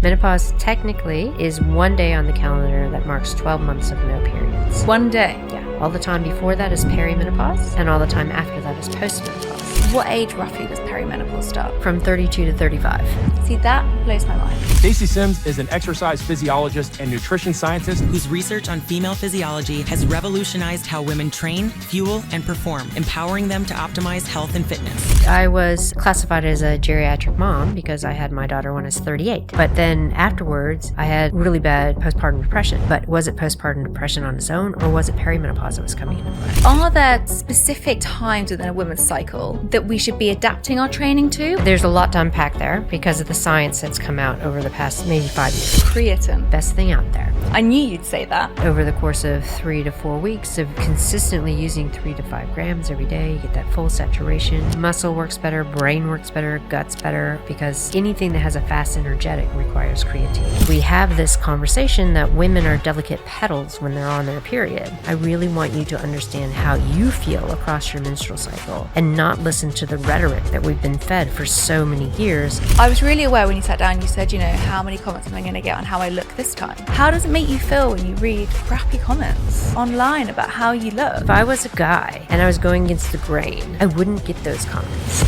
Menopause technically is one day on the calendar that marks 12 months of no periods. One day? Yeah. All the time before that is perimenopause, and all the time after that is postmenopause. What age roughly does perimenopause start? From 32 to 35. See, that blows my mind. Stacey Sims is an exercise physiologist and nutrition scientist whose research on female physiology has revolutionized how women train, fuel, and perform, empowering them to optimize health and fitness. I was classified as a geriatric mom because I had my daughter when I was 38. But then afterwards, I had really bad postpartum depression. But was it postpartum depression on its own, or was it perimenopause that was coming into play? Are there specific times within a woman's cycle that we should be adapting our training to? There's a lot to unpack there because of the science that's come out over the past maybe 5 years. Creatine. Best thing out there. I knew you'd say that. Over the course of 3 to 4 weeks of consistently using 3 to 5 grams every day, you get that full saturation. Muscle works better, brain works better, guts better, because anything that has a fast energetic requires creatine. We have this conversation that women are delicate petals when they're on their period. I really want you to understand how you feel across your menstrual cycle and not listen to the rhetoric that we've been fed for so many years. I was really aware when you sat down, you said, how many comments am I going to get on how I look this time? How does it make you feel when you read crappy comments online about how you look? If I was a guy and I was going against the grain, I wouldn't get those comments.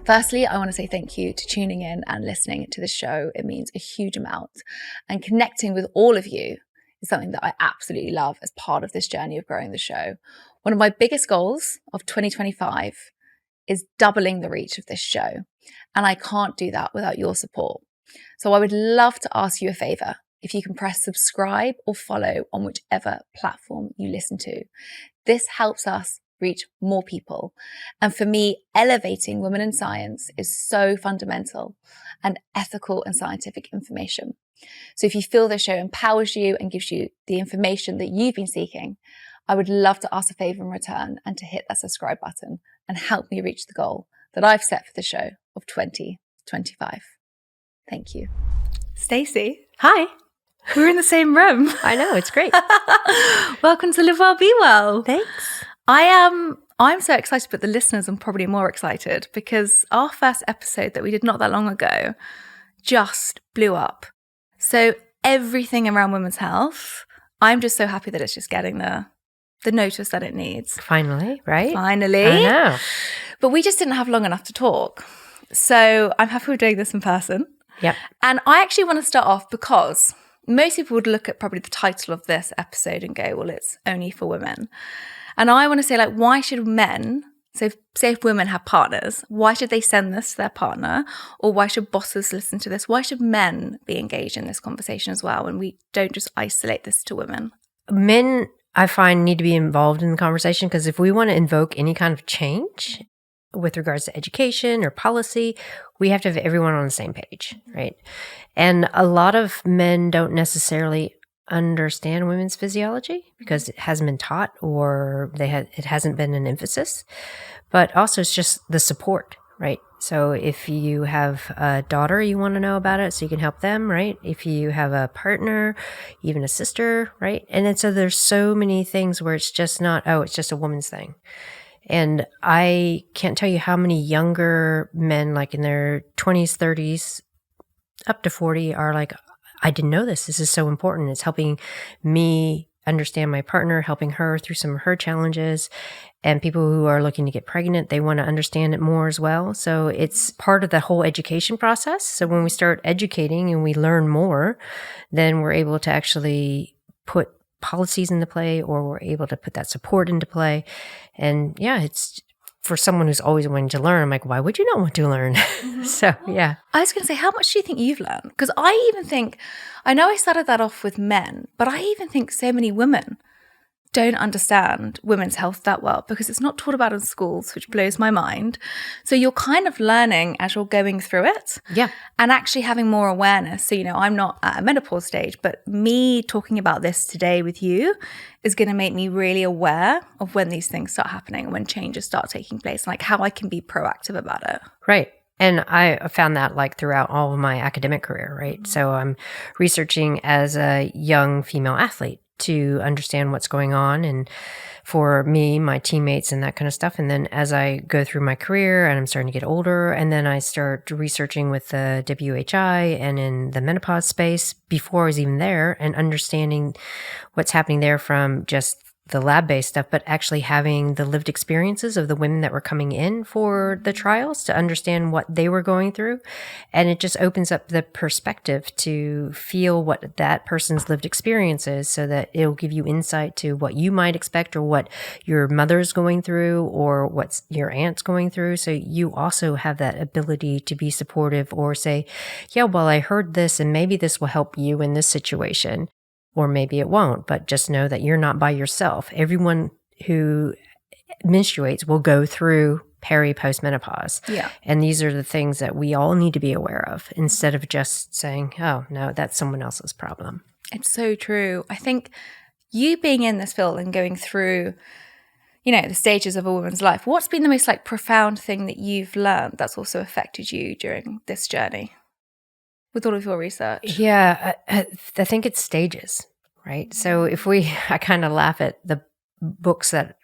Firstly, I want to say thank you to tuning in and listening to the show. It means a huge amount. And connecting with all of you is something that I absolutely love as part of this journey of growing the show. One of my biggest goals of 2025 is doubling the reach of this show. And I can't do that without your support. So I would love to ask you a favor. If you can press subscribe or follow on whichever platform you listen to. This helps us reach more people. And for me, elevating women in science is so fundamental and ethical and scientific information. So if you feel the show empowers you and gives you the information that you've been seeking, I would love to ask a favor in return and to hit that subscribe button and help me reach the goal that I've set for the show of 2025. Thank you. Stacey. Hi. We're in the same room. I know, it's great. Welcome to Live Well, Be Well. Thanks. I'm so excited, but the listeners are probably more excited because our first episode that we did not that long ago just blew up. So everything around women's health, I'm just so happy that it's just getting the notice that it needs. Finally, right? Finally. I know. But we just didn't have long enough to talk. So I'm happy we're doing this in person. Yep. And I actually want to start off because most people would look at probably the title of this episode and go, well, it's only for women. And I want to say, why should men, so say if women have partners, why should they send this to their partner? Or why should bosses listen to this? Why should men be engaged in this conversation as well? And we don't just isolate this to women. Men, I find, need to be involved in the conversation because if we want to invoke any kind of change with regards to education or policy, we have to have everyone on the same page, right? And a lot of men don't necessarily understand women's physiology because it hasn't been taught or it hasn't been an emphasis. But also it's just the support, right? So if you have a daughter, you want to know about it so you can help them, right? If you have a partner, even a sister, right? And then so there's so many things where it's just not, it's just a woman's thing. And I can't tell you how many younger men, like in their 20s, 30s, up to 40, are like, I didn't know this. This is so important. It's helping me understand my partner, helping her through some of her challenges. And people who are looking to get pregnant, they want to understand it more as well. So it's part of the whole education process. So when we start educating and we learn more, then we're able to actually put policies into play, or we're able to put that support into play. And yeah, it's for someone who's always wanting to learn. I'm like, why would you not want to learn? So yeah. I was going to say, how much do you think you've learned? Because I even think, I know I started that off with men, but I even think so many women don't understand women's health that well because it's not taught about in schools, which blows my mind. So you're kind of learning as you're going through it. Yeah. And actually having more awareness. So, I'm not at a menopause stage, but me talking about this today with you is going to make me really aware of when these things start happening and when changes start taking place, and like how I can be proactive about it. Right. And I found that throughout all of my academic career, right? So I'm researching as a young female athlete. to understand what's going on, and for me, my teammates and that kind of stuff. And then as I go through my career and I'm starting to get older, and then I start researching with the WHI and in the menopause space before I was even there, and understanding what's happening there from just the lab-based stuff, but actually having the lived experiences of the women that were coming in for the trials to understand what they were going through. And it just opens up the perspective to feel what that person's lived experience is, so that it'll give you insight to what you might expect, or what your mother's going through, or what's your aunt's going through. So you also have that ability to be supportive, or say, yeah, well, I heard this and maybe this will help you in this situation. Or maybe it won't, but just know that you're not by yourself. Everyone who menstruates will go through postmenopause. Yeah. And these are the things that we all need to be aware of, instead of just saying, oh, no, that's someone else's problem. It's so true. I think you being in this field and going through, the stages of a woman's life, what's been the most profound thing that you've learned that's also affected you during this journey with all of your research? Yeah, I think it's stages, right? So I kind of laugh at the books that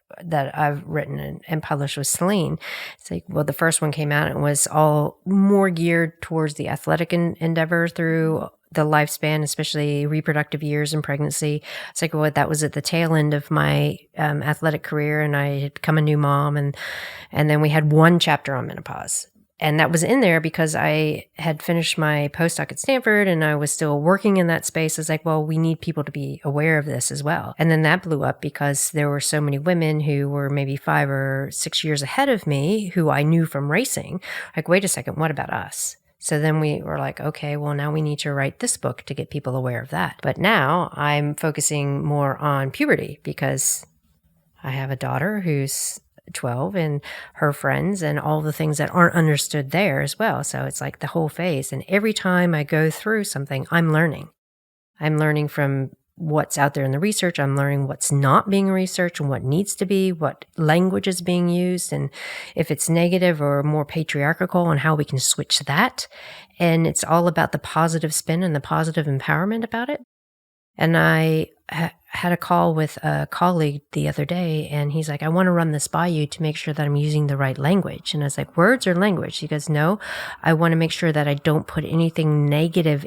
I've written and published with Celine. It's like, well, the first one came out and was all more geared towards the athletic endeavor through the lifespan, especially reproductive years and pregnancy. It's like, well, that was at the tail end of my athletic career, and I had become a new mom, and then we had one chapter on menopause. And that was in there because I had finished my postdoc at Stanford and I was still working in that space. It's like, well, we need people to be aware of this as well. And then that blew up because there were so many women who were maybe 5 or 6 years ahead of me who I knew from racing. Like, wait a second, what about us? So then we were like, okay, well, now we need to write this book to get people aware of that. But now I'm focusing more on puberty because I have a daughter who's 12 and her friends and all the things that aren't understood there as well. So it's like the whole phase. And every time I go through something, I'm learning. I'm learning from what's out there in the research. I'm learning what's not being researched and what needs to be, what language is being used, and if it's negative or more patriarchal, and how we can switch that. And it's all about the positive spin and the positive empowerment about it. And I had a call with a colleague the other day, and he's like, I want to run this by you to make sure that I'm using the right language. And I was like, words or language? He goes, no, I want to make sure that I don't put anything negative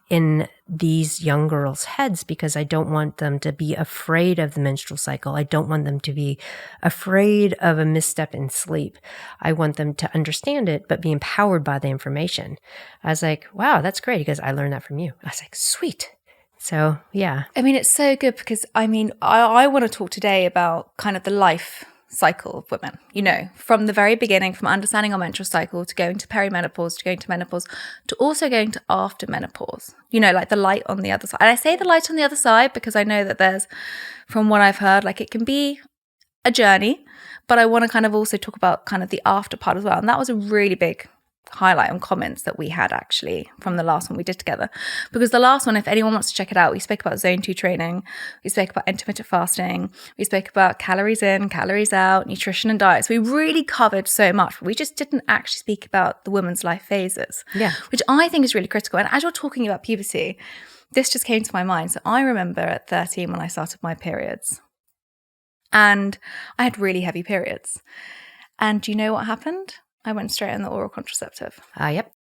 in these young girls' heads, because I don't want them to be afraid of the menstrual cycle. I don't want them to be afraid of a misstep in sleep. I want them to understand it, but be empowered by the information. I was like, wow, that's great. He goes, I learned that from you. I was like, sweet. So, yeah. I mean, it's so good because, I want to talk today about kind of the life cycle of women, from the very beginning, from understanding our menstrual cycle to going to perimenopause, to going to menopause, to also going to after menopause, like the light on the other side. And I say the light on the other side because I know that there's, from what I've heard, it can be a journey, but I want to kind of also talk about kind of the after part as well. And that was a really big highlight on comments that we had actually from the last one we did together, because the last one, if anyone wants to check it out, we spoke about zone 2 training, we spoke about intermittent fasting, we spoke about calories in, calories out, nutrition and diets. We really covered so much, but we just didn't actually speak about the women's life phases, which I think is really critical. And as you're talking about puberty, this just came to my mind. So I remember at 13 when I started my periods, and I had really heavy periods, and do you know what happened? I went straight on the oral contraceptive. Yep.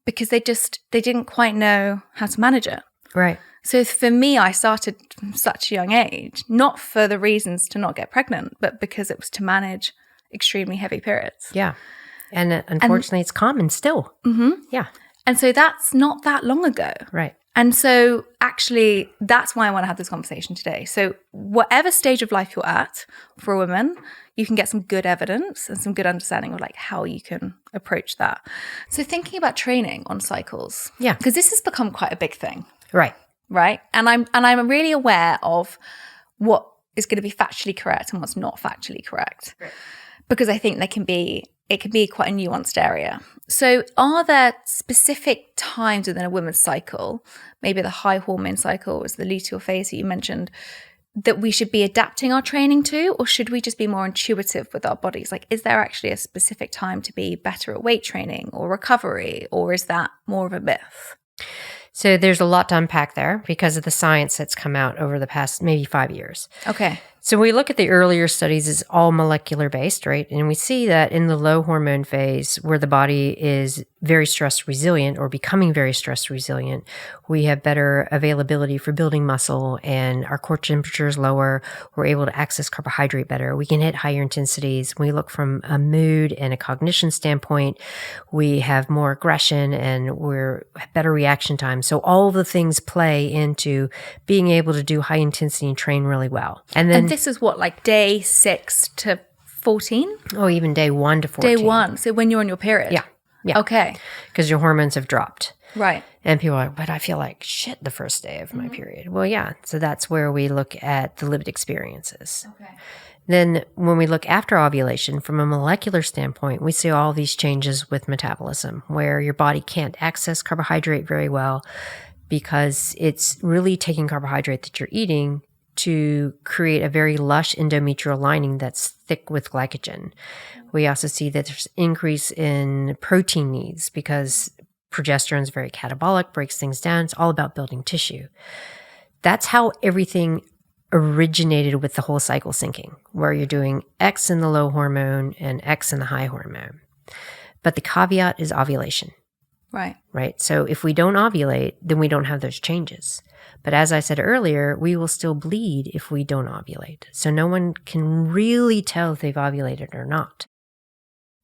Because they didn't quite know how to manage it. Right. So for me, I started from such a young age, not for the reasons to not get pregnant, but because it was to manage extremely heavy periods. Yeah. And unfortunately, it's common still. Mm-hmm. Yeah. And so that's not that long ago. Right. And so actually, that's why I want to have this conversation today. So whatever stage of life you're at for a woman, you can get some good evidence and some good understanding of how you can approach that. So thinking about training on cycles. Yeah. Because this has become quite a big thing. Right. Right. And I'm really aware of what is going to be factually correct and what's not factually correct. Right. Because I think it can be quite a nuanced area. So are there specific times within a woman's cycle, maybe the high hormone cycle was the luteal phase that you mentioned, that we should be adapting our training to, or should we just be more intuitive with our bodies? Is there actually a specific time to be better at weight training or recovery, or is that more of a myth? So there's a lot to unpack there because of the science that's come out over the past maybe 5 years. Okay. So we look at the earlier studies, it's all molecular based, right? And we see that in the low hormone phase, where the body is very stress resilient or becoming very stress resilient, we have better availability for building muscle and our core temperature is lower. We're able to access carbohydrate better. We can hit higher intensities. When we look from a mood and a cognition standpoint, we have more aggression and we're better reaction time. So all of the things play into being able to do high intensity and train really well. And then this is what, like day 6 to 14? even day 1 to 14. Day 1. So when you're on your period? Yeah. Yeah. Okay. Because your hormones have dropped. Right. And people are like, but I feel like shit the first day of my period. Well, yeah. So that's where we look at the lived experiences. Okay. Then when we look after ovulation, from a molecular standpoint, we see all these changes with metabolism, where your body can't access carbohydrate very well because it's really taking carbohydrate that you're eating to create a very lush endometrial lining that's thick with glycogen. We also see that there's increase in protein needs because progesterone is very catabolic, breaks things down. It's all about building tissue. That's how everything originated with the whole cycle syncing, where you're doing X in the low hormone and X in the high hormone. But the caveat is ovulation. Right. So if we don't ovulate, then we don't have those changes. But as I said earlier, we will still bleed if we don't ovulate. So no one can really tell if they've ovulated or not.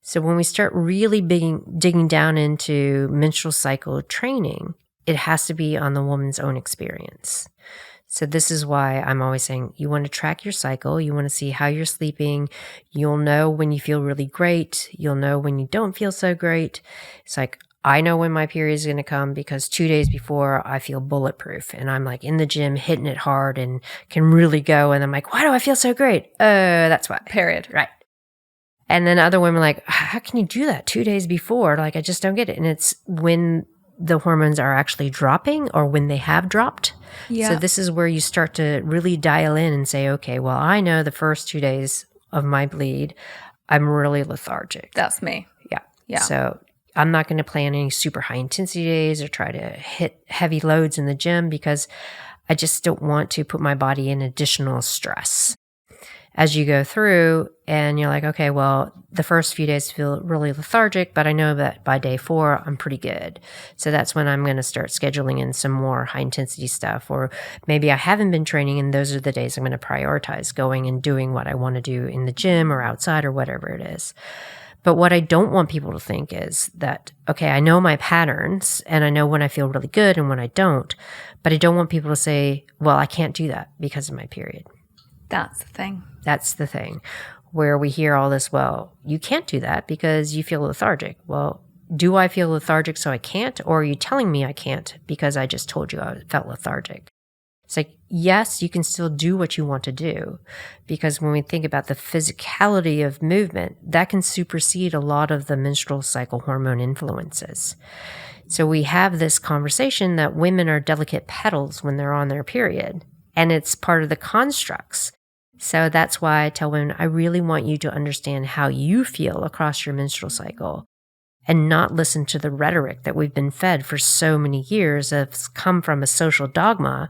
So when we start really digging down into menstrual cycle training, it has to be on the woman's own experience. So this is why I'm always saying you want to track your cycle. You want to see how you're sleeping. You'll know when you feel really great. You'll know when you don't feel so great. It's like, I know when my period is going to come because 2 days before I feel bulletproof and I'm like in the gym hitting it hard and can really go. And I'm like, why do I feel so great? That's why. Period. Right. And then other women are like, how can you do that 2 days before? Like, I just don't get it. And it's when the hormones are actually dropping or when they have dropped. Yeah. So this is where you start to really dial in and say, okay, well, I know the first 2 days of my bleed, I'm really lethargic. That's me. Yeah. Yeah. So I'm not going to plan any super high intensity days or try to hit heavy loads in the gym because I just don't want to put my body in additional stress. As you go through and you're like, okay, well, the first few days feel really lethargic, but I know that by day 4, I'm pretty good. So that's when I'm going to start scheduling in some more high intensity stuff. Or maybe I haven't been training and those are the days I'm going to prioritize going and doing what I want to do in the gym or outside or whatever it is. But what I don't want people to think is that, okay, I know my patterns and I know when I feel really good and when I don't, but I don't want people to say, well, I can't do that because of my period. That's the thing. That's the thing where we hear all this, well, you can't do that because you feel lethargic. Well, do I feel lethargic so I can't? Or are you telling me I can't because I just told you I felt lethargic? It's like, yes, you can still do what you want to do because when we think about the physicality of movement, that can supersede a lot of the menstrual cycle hormone influences. So we have this conversation that women are delicate petals when they're on their period, and it's part of the constructs. So that's why I tell women, I really want you to understand how you feel across your menstrual cycle and not listen to the rhetoric that we've been fed for so many years that's come from a social dogma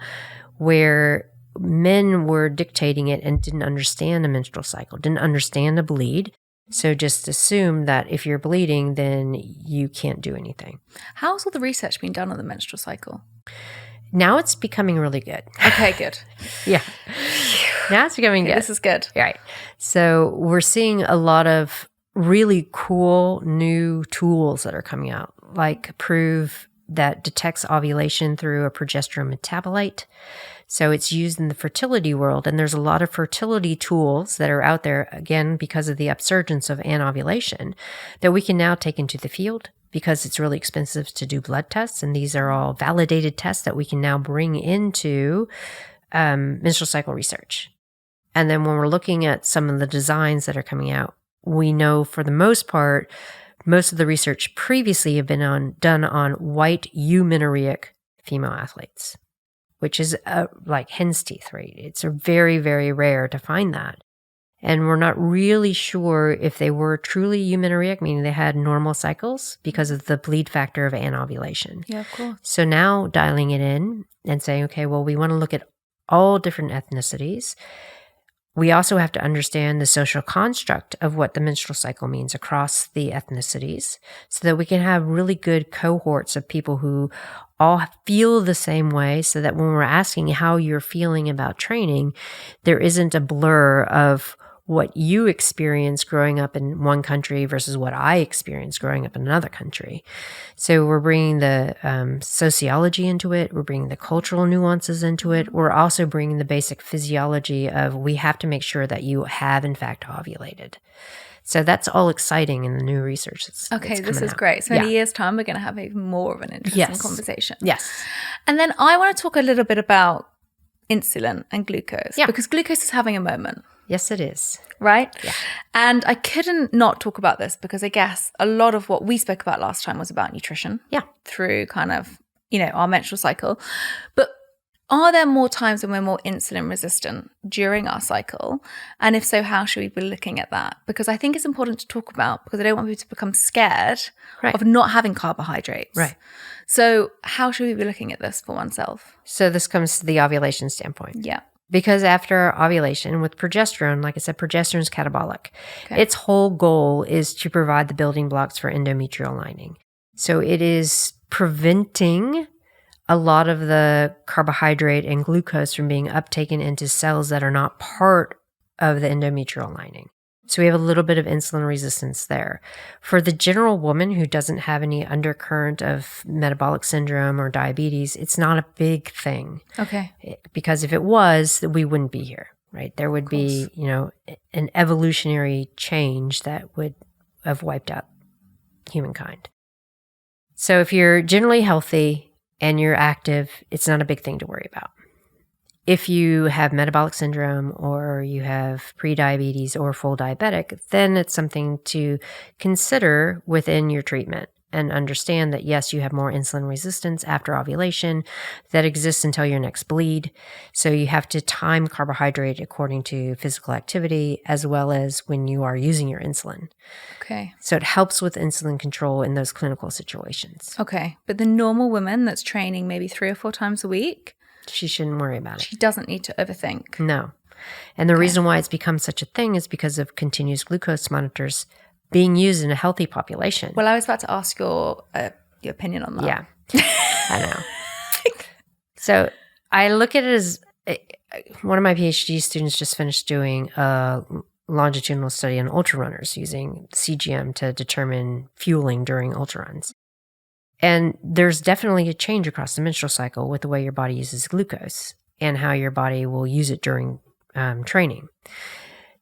where men were dictating it and didn't understand a menstrual cycle, didn't understand a bleed. So just assume that if you're bleeding, then you can't do anything. How's all the research being done on the menstrual cycle? Now it's becoming really good. Okay, good. Yeah. Now it's becoming good. This is good. Right. So we're seeing a lot of really cool new tools that are coming out, like Prove that detects ovulation through a progesterone metabolite. So it's used in the fertility world, and there's a lot of fertility tools that are out there, again, because of the upsurgence of anovulation, that we can now take into the field because it's really expensive to do blood tests. And these are all validated tests that we can now bring into menstrual cycle research. And then when we're looking at some of the designs that are coming out, we know for the most part, most of the research previously have been done on white eumenoric female athletes, which is like hen's teeth, right? It's very, very rare to find that. And we're not really sure if they were truly eumenoreic, meaning they had normal cycles because of the bleed factor of anovulation. Yeah, of course. So now dialing it in and saying, okay, well, we want to look at all different ethnicities. We also have to understand the social construct of what the menstrual cycle means across the ethnicities so that we can have really good cohorts of people who all feel the same way, so that when we're asking how you're feeling about training, there isn't a blur of what you experienced growing up in one country versus what I experienced growing up in another country. So we're bringing the sociology into it. We're bringing the cultural nuances into it. We're also bringing the basic physiology of we have to make sure that you have, in fact, ovulated. So that's all exciting in the new research. Okay, this is great. So in a year's time, we're going to have even more of an interesting conversation. Yes. And then I want to talk a little bit about insulin and glucose, because glucose is having a moment. Yes, it is. Right? Yeah. And I couldn't not talk about this because I guess a lot of what we spoke about last time was about nutrition. Yeah. Through kind of, our menstrual cycle. But are there more times when we're more insulin resistant during our cycle? And if so, how should we be looking at that? Because I think it's important to talk about, because I don't want people to become scared of not having carbohydrates. Right. So how should we be looking at this for oneself? So this comes to the ovulation standpoint. Yeah. Because after ovulation with progesterone, like I said, progesterone is catabolic. Okay. Its whole goal is to provide the building blocks for endometrial lining. So it is preventing a lot of the carbohydrate and glucose from being uptaken into cells that are not part of the endometrial lining. So we have a little bit of insulin resistance there. For the general woman who doesn't have any undercurrent of metabolic syndrome or diabetes, it's not a big thing. Okay. Because if it was, we wouldn't be here, right? There would be, an evolutionary change that would have wiped out humankind. So if you're generally healthy and you're active, it's not a big thing to worry about. If you have metabolic syndrome or you have prediabetes or full diabetic, then it's something to consider within your treatment and understand that, yes, you have more insulin resistance after ovulation that exists until your next bleed. So you have to time carbohydrate according to physical activity as well as when you are using your insulin. Okay. So it helps with insulin control in those clinical situations. Okay. But the normal woman that's training maybe 3 or 4 times a week, she shouldn't worry about it. She doesn't need to overthink. No. And the reason why it's become such a thing is because of continuous glucose monitors being used in a healthy population. Well, I was about to ask your opinion on that. Yeah, I know. So I look at it as one of my PhD students just finished doing a longitudinal study on ultra runners using CGM to determine fueling during ultra runs. And there's definitely a change across the menstrual cycle with the way your body uses glucose and how your body will use it during training.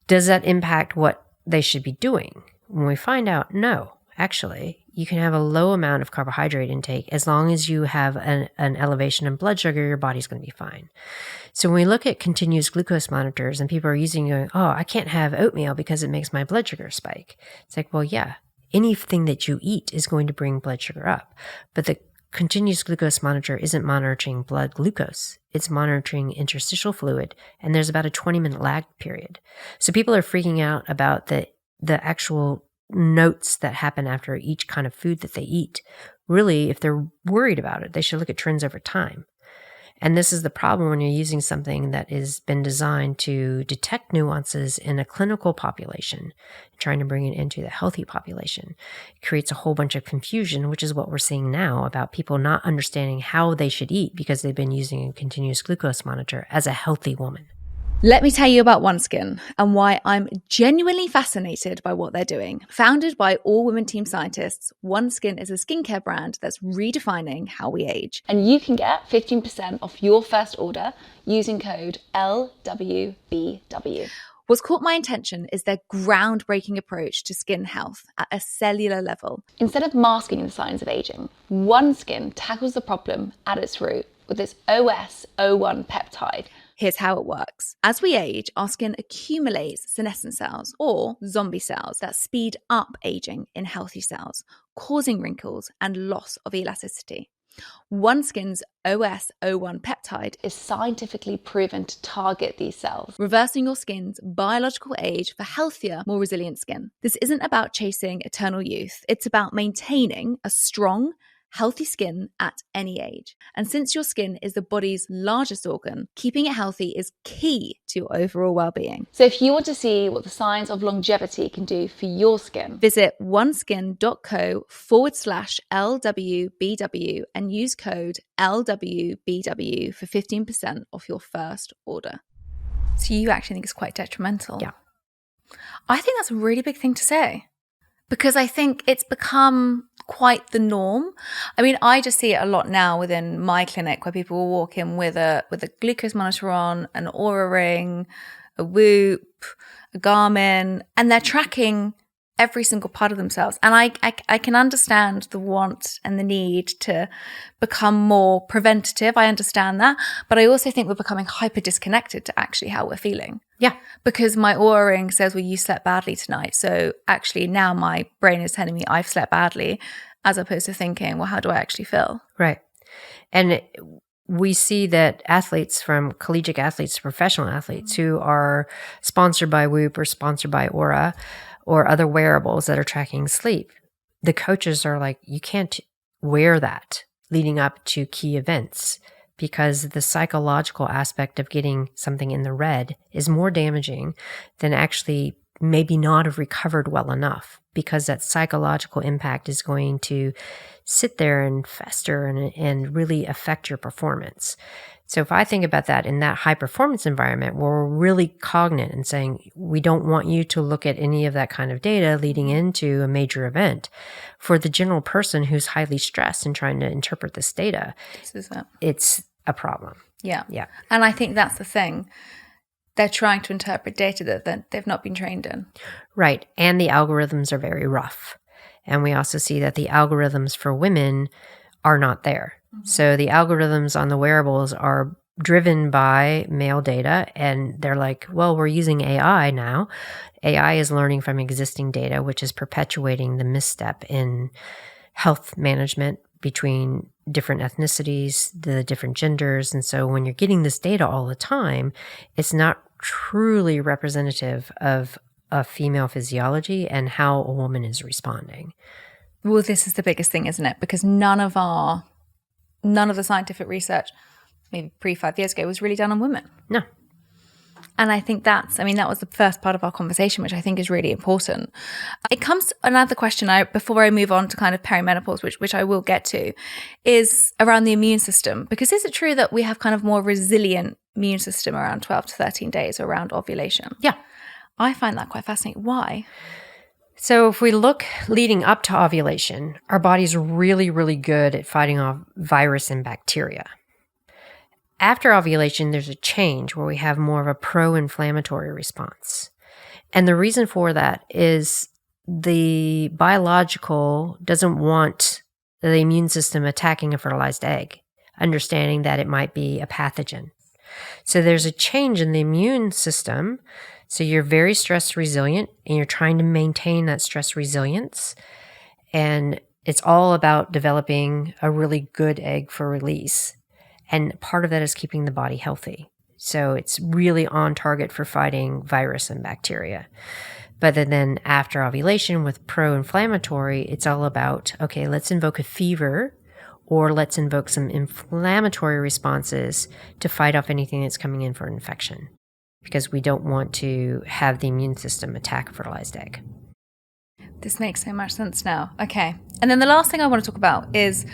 Does that impact what they should be doing? When we find out, no, actually, you can have a low amount of carbohydrate intake as long as you have an elevation in blood sugar, your body's going to be fine. So when we look at continuous glucose monitors and people are using going, oh, I can't have oatmeal because it makes my blood sugar spike. It's like, well, yeah. Anything that you eat is going to bring blood sugar up. But the continuous glucose monitor isn't monitoring blood glucose. It's monitoring interstitial fluid, and there's about a 20-minute lag period. So people are freaking out about the actual notes that happen after each kind of food that they eat. Really, if they're worried about it, they should look at trends over time. And this is the problem when you're using something that has been designed to detect nuances in a clinical population, trying to bring it into the healthy population. It creates a whole bunch of confusion, which is what we're seeing now about people not understanding how they should eat because they've been using a continuous glucose monitor as a healthy woman. Let me tell you about OneSkin and why I'm genuinely fascinated by what they're doing. Founded by all-women team scientists, OneSkin is a skincare brand that's redefining how we age. And you can get 15% off your first order using code LWBW. What's caught my attention is their groundbreaking approach to skin health at a cellular level. Instead of masking the signs of aging, OneSkin tackles the problem at its root with its OS01 peptide. Here's how it works. As we age, our skin accumulates senescent cells, or zombie cells, that speed up aging in healthy cells, causing wrinkles and loss of elasticity. OneSkin's OS01 peptide is scientifically proven to target these cells, reversing your skin's biological age for healthier, more resilient skin. This isn't about chasing eternal youth. It's about maintaining a strong, healthy skin at any age. And since your skin is the body's largest organ, keeping it healthy is key to your overall well-being. So if you want to see what the science of longevity can do for your skin, visit oneskin.co/LWBW and use code LWBW for 15% off your first order. So you actually think it's quite detrimental? Yeah. I think that's a really big thing to say, because I think it's become quite the norm. I mean, I just see it a lot now within my clinic, where people will walk in with a glucose monitor on, an Oura Ring, a Whoop, a Garmin, and they're tracking every single part of themselves. And I can understand the want and the need to become more preventative. I understand that. But I also think we're becoming hyper disconnected to actually how we're feeling. Yeah. Because my Oura Ring says, well, you slept badly tonight. So actually now my brain is telling me I've slept badly, as opposed to thinking, well, how do I actually feel? Right. And we see that athletes, from collegiate athletes to professional athletes who are sponsored by Whoop or sponsored by Oura or other wearables that are tracking sleep, the coaches are like, you can't wear that leading up to key events, because the psychological aspect of getting something in the red is more damaging than actually maybe not have recovered well enough, because that psychological impact is going to sit there and fester and really affect your performance. So if I think about that in that high performance environment where we're really cognate and saying, we don't want you to look at any of that kind of data leading into a major event, for the general person who's highly stressed and trying to interpret this data, it's a problem. Yeah. Yeah. And I think that's the thing. They're trying to interpret data that they've not been trained in. Right. And the algorithms are very rough. And we also see that the algorithms for women are not there. Mm-hmm. So the algorithms on the wearables are driven by male data, and they're like, well, we're using AI now. AI is learning from existing data, which is perpetuating the misstep in health management between different ethnicities, the different genders. And so when you're getting this data all the time, it's not truly representative of a female physiology and how a woman is responding. Well, this is the biggest thing, isn't it? Because none of the scientific research, maybe 5 years ago, was really done on women. No. And I think that was the first part of our conversation, which I think is really important. It comes to another question before I move on to kind of perimenopause, which I will get to, is around the immune system. Because is it true that we have kind of more resilient immune system around 12 to 13 days around ovulation? Yeah. I find that quite fascinating. Why? So if we look leading up to ovulation, our body's really, really good at fighting off virus and bacteria. After ovulation, there's a change where we have more of a pro-inflammatory response. And the reason for that is the biological doesn't want the immune system attacking a fertilized egg, understanding that it might be a pathogen. So there's a change in the immune system. So you're very stress resilient, and you're trying to maintain that stress resilience. And it's all about developing a really good egg for release. And part of that is keeping the body healthy. So it's really on target for fighting virus and bacteria. But then after ovulation with pro-inflammatory, it's all about, okay, let's invoke a fever, or let's invoke some inflammatory responses to fight off anything that's coming in for infection, because we don't want to have the immune system attack a fertilized egg. This makes so much sense now. Okay. And then the last thing I want to talk about is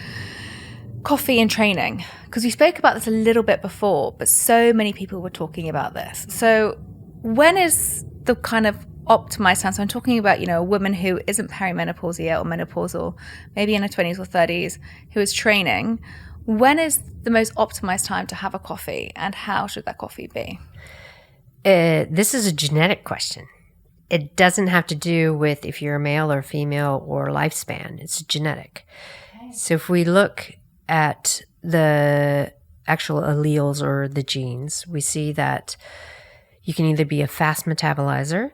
coffee and training, because we spoke about this a little bit before, but so many people were talking about this. So when is the kind of optimized time? So I'm talking about, a woman who isn't perimenopausal yet or menopausal, maybe in her 20s or 30s, who is training. When is the most optimized time to have a coffee, and how should that coffee be? This is a genetic question. It doesn't have to do with if you're a male or female or lifespan. It's genetic. Okay. So if we look at the actual alleles or the genes, we see that you can either be a fast metabolizer,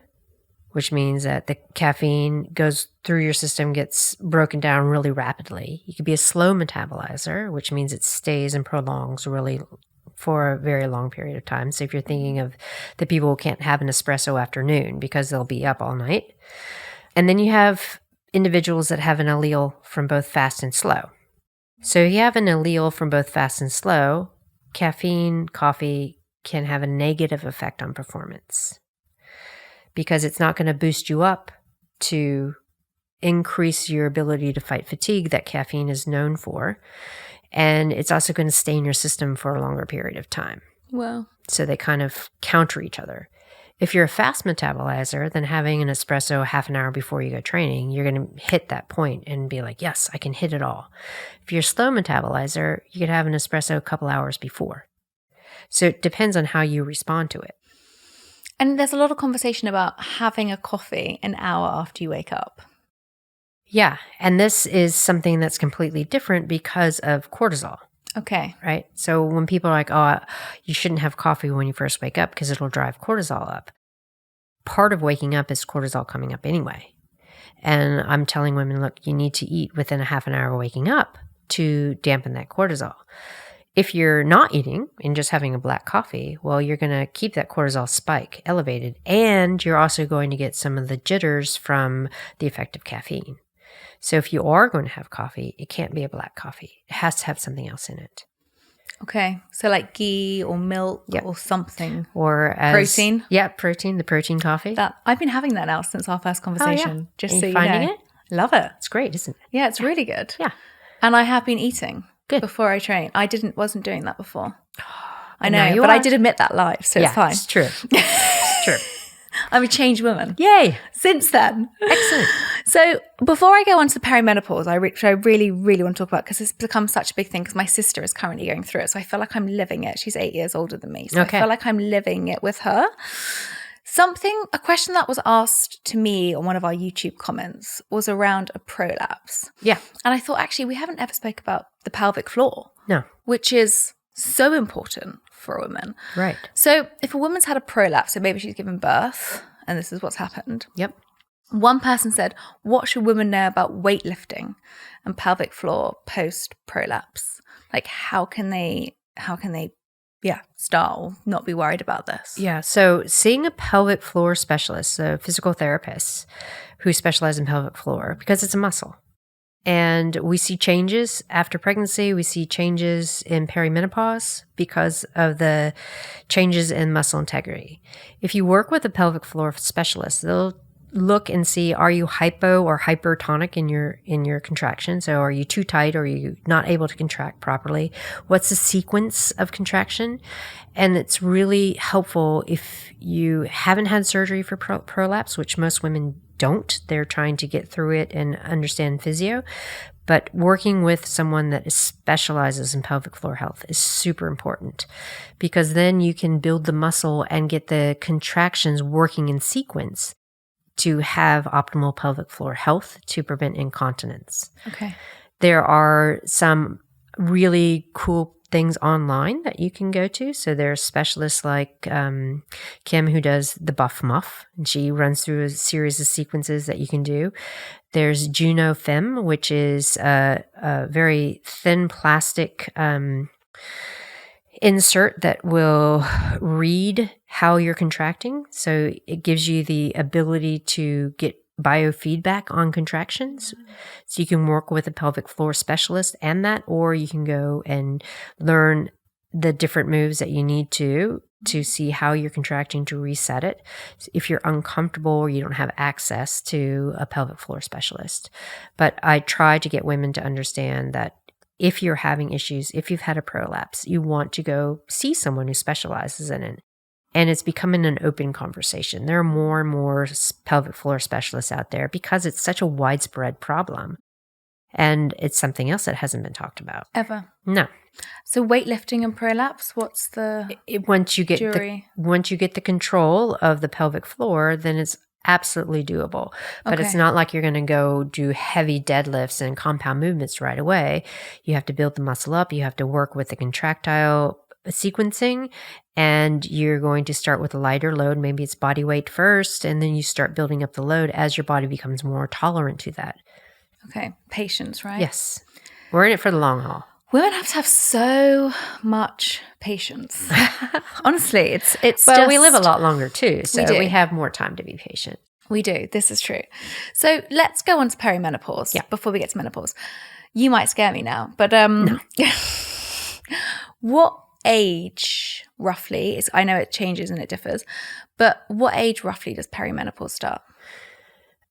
which means that the caffeine goes through your system, gets broken down really rapidly. You could be a slow metabolizer, which means it stays and prolongs really for a very long period of time. So if you're thinking of the people who can't have an espresso afternoon because they'll be up all night. And then you have individuals that have an allele from both fast and slow. So if you have an allele from both fast and slow, caffeine, coffee can have a negative effect on performance because it's not going to boost you up to increase your ability to fight fatigue that caffeine is known for. And it's also going to stay in your system for a longer period of time. Well, So they kind of counter each other. If you're a fast metabolizer, then having an espresso half an hour before you go training, you're going to hit that point and be like, yes, I can hit it all. If you're a slow metabolizer, you could have an espresso a couple hours before. So it depends on how you respond to it. and there's a lot of conversation about having a coffee an hour after you wake up. Yeah. And this is something that's completely different because of cortisol, Okay. right? So when people are like, oh, you shouldn't have coffee when you first wake up because it'll drive cortisol up. Part of waking up is cortisol coming up anyway. And I'm telling women, look, you need to eat within a half an hour of waking up to dampen that cortisol. If you're not eating and just having a black coffee, well, you're going to keep that cortisol spike elevated. And you're also going to get some of the jitters from the effect of caffeine. So if you are going to have coffee, it can't be a black coffee. It has to have something else in it. Okay. So like ghee or milk Yep. or something. Or as, Protein? Yeah, protein, the protein coffee. That I've been having that now since our first conversation. Just Are so you you finding know. it? Love it. It's great, isn't it? Yeah, it's really good. Yeah. And I have been eating Good. before I train. I wasn't doing that before. I And now know, you but I are. did admit that live, so Yeah, it's fine. it's true. It's true. I'm a changed woman Yay. since then. Excellent. So before I go on to perimenopause, which I really, really want to talk about because it's become such a big thing because my sister is currently going through it. So I feel like I'm living it. She's 8 years older than me. So Okay. I feel like I'm living it with her. A question that was asked to me on one of our YouTube comments was around a prolapse. Yeah. And I thought, actually, we haven't ever spoke about the pelvic floor, No. which is so important for a woman. Right. So if a woman's had a prolapse, so maybe she's given birth and this is what's happened. Yep. One person said, what should women know about weightlifting and pelvic floor post prolapse? Like how can they start or not be worried about this? Yeah. So seeing a pelvic floor specialist, a physical therapist who specializes in pelvic floor, because it's a muscle. And we see changes after pregnancy. We see changes in perimenopause because of the changes in muscle integrity. If you work with a pelvic floor specialist, they'll look and see, are you hypo or hypertonic in your contraction? So are you too tight or are you not able to contract properly? What's the sequence of contraction? And it's really helpful if you haven't had surgery for prolapse, which most women don't. They're trying to get through it and understand physio. But working with someone that specializes in pelvic floor health is super important because then you can build the muscle and get the contractions working in sequence to have optimal pelvic floor health to prevent incontinence. Okay. There are some really cool things online that you can go to. So there's specialists like Kim who does the Buff Muff, and she runs through a series of sequences that you can do. There's Juno Fem, which is a very thin plastic insert that will read how you're contracting. So it gives you the ability to get biofeedback on contractions. So you can work with a pelvic floor specialist and that, or you can go and learn the different moves that you need to see how you're contracting to reset it. If you're uncomfortable or you don't have access to a pelvic floor specialist. But I try to get women to understand that if you're having issues, if you've had a prolapse, you want to go see someone who specializes in it. And it's becoming an open conversation. There are more and more pelvic floor specialists out there because it's such a widespread problem. And it's something else that hasn't been talked about. Ever. No. So weightlifting and prolapse, what's the Once you get jury? once you get the control of the pelvic floor, then it's absolutely doable. But it's Okay. not like you're going to go do heavy deadlifts and compound movements right away. You have to build the muscle up. You have to work with the contractile sequencing, and you're going to start with a lighter load. Maybe it's body weight first, and then you start building up the load as your body becomes more tolerant to that. Okay. Patience, right? Yes. We're in it for the long haul. Women have to have so much patience. Honestly, it's Well, we live a lot longer too, so do. we have more time to be patient. We do. This is true. So let's go on to perimenopause before we get to menopause. You might scare me now, but what age roughly is, I know it changes and it differs, but what age roughly does perimenopause start?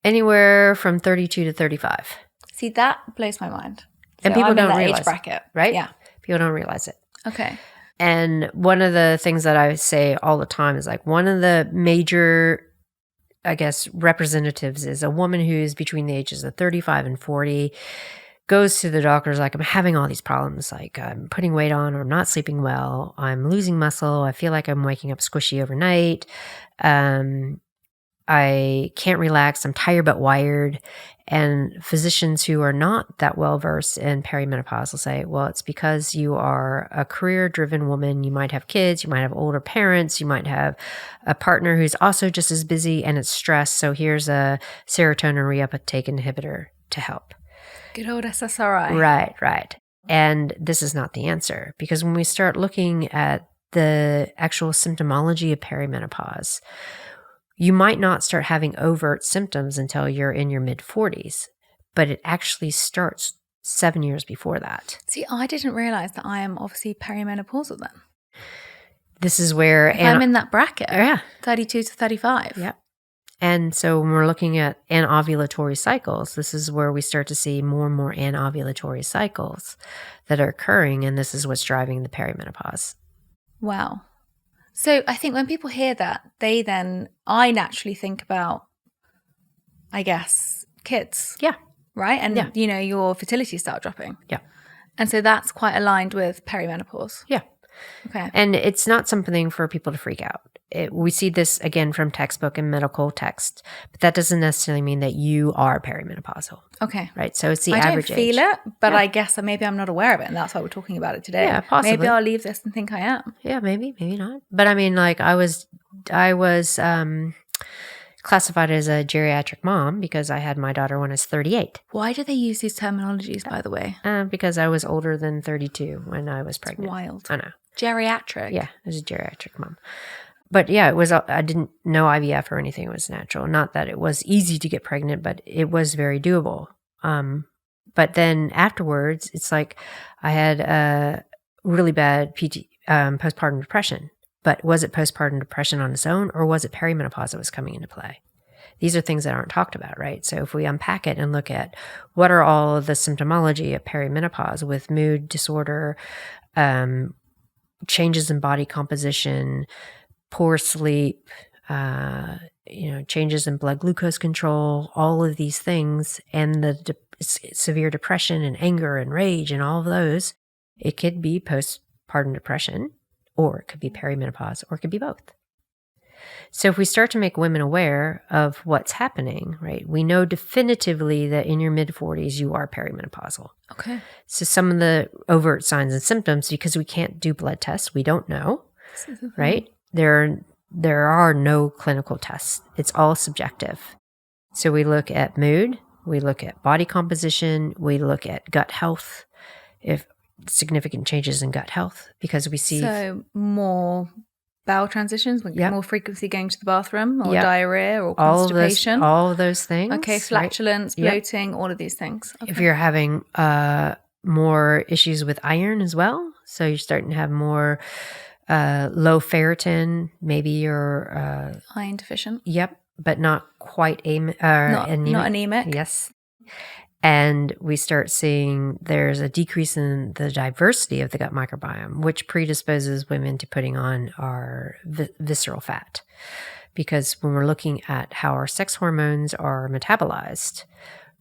Anywhere from 32 to 35. See, that blows my mind. And So people I'm in don't that realize age bracket, right? Yeah. People don't realize it. Okay. And one of the things that I say all the time is like one of the major, I guess, representatives is a woman who's between the ages of 35 and 40, goes to the doctors like, I'm having all these problems, like I'm putting weight on, or I'm not sleeping well, I'm losing muscle, I feel like I'm waking up squishy overnight, I can't relax, I'm tired but wired. And physicians who are not that well versed in perimenopause will say, well, it's because you are a career-driven woman. You might have kids, you might have older parents, you might have a partner who's also just as busy, and it's stress. So here's a serotonin reuptake inhibitor to help. Good old SSRI. Right. And this is not the answer, because when we start looking at the actual symptomology of perimenopause, you might not start having overt symptoms until you're in your mid-40s, but it actually starts 7 years before that. See, I didn't realize that I am obviously perimenopausal then. This is where... I'm in that bracket. Yeah. 32 to 35. Yep. And so when we're looking at anovulatory cycles, this is where we start to see more and more anovulatory cycles that are occurring, and this is what's driving the perimenopause. Wow. So I think when people hear that, I naturally think about, I guess, kids. Yeah. Right? And, your fertility start dropping. Yeah. And so that's quite aligned with perimenopause. Yeah. Okay. And it's not something for people to freak out. We see this again from textbook and medical text, but that doesn't necessarily mean that you are perimenopausal. Okay. Right. So it's the I average don't feel it, but Yeah. I guess maybe I'm not aware of it, and that's why we're talking about it today. Yeah, possibly. Maybe I'll leave this and think I am. Yeah, maybe not. But I mean, like I was classified as a geriatric mom because I had my daughter when I was 38. Why do they use these terminologies, by the way? Because I was older than 32 when I was pregnant. Wild. I know. Geriatric. Yeah, I was a geriatric mom. But yeah, it was. I didn't know IVF or anything. It was natural. Not that it was easy to get pregnant, but it was very doable. But then afterwards, it's like I had a really bad postpartum depression. But was it postpartum depression on its own, or was it perimenopause that was coming into play? These are things that aren't talked about, right? So if we unpack it and look at what are all of the symptomology of perimenopause with mood disorder, changes in body composition, poor sleep, changes in blood glucose control, all of these things, and the severe depression and anger and rage and all of those, it could be postpartum depression, or it could be perimenopause, or it could be both. So if we start to make women aware of what's happening, right, we know definitively that in your mid-40s, you are perimenopausal. Okay. So some of the overt signs and symptoms, because we can't do blood tests, we don't know, right? There are no clinical tests. It's all subjective. So we look at mood, we look at body composition, we look at gut health, if significant changes in gut health, because we see... So more bowel transitions, Yep. more frequency going to the bathroom, or Yep. diarrhea, or constipation. all of those things. Okay, flatulence, Yep. bloating, all of these things. Okay. If you're having more issues with iron as well, so you're starting to have more low ferritin, maybe you're... iron deficient. Yep, but not quite anemic. Not anemic. Yes. And we start seeing there's a decrease in the diversity of the gut microbiome, which predisposes women to putting on our visceral fat. Because when we're looking at how our sex hormones are metabolized,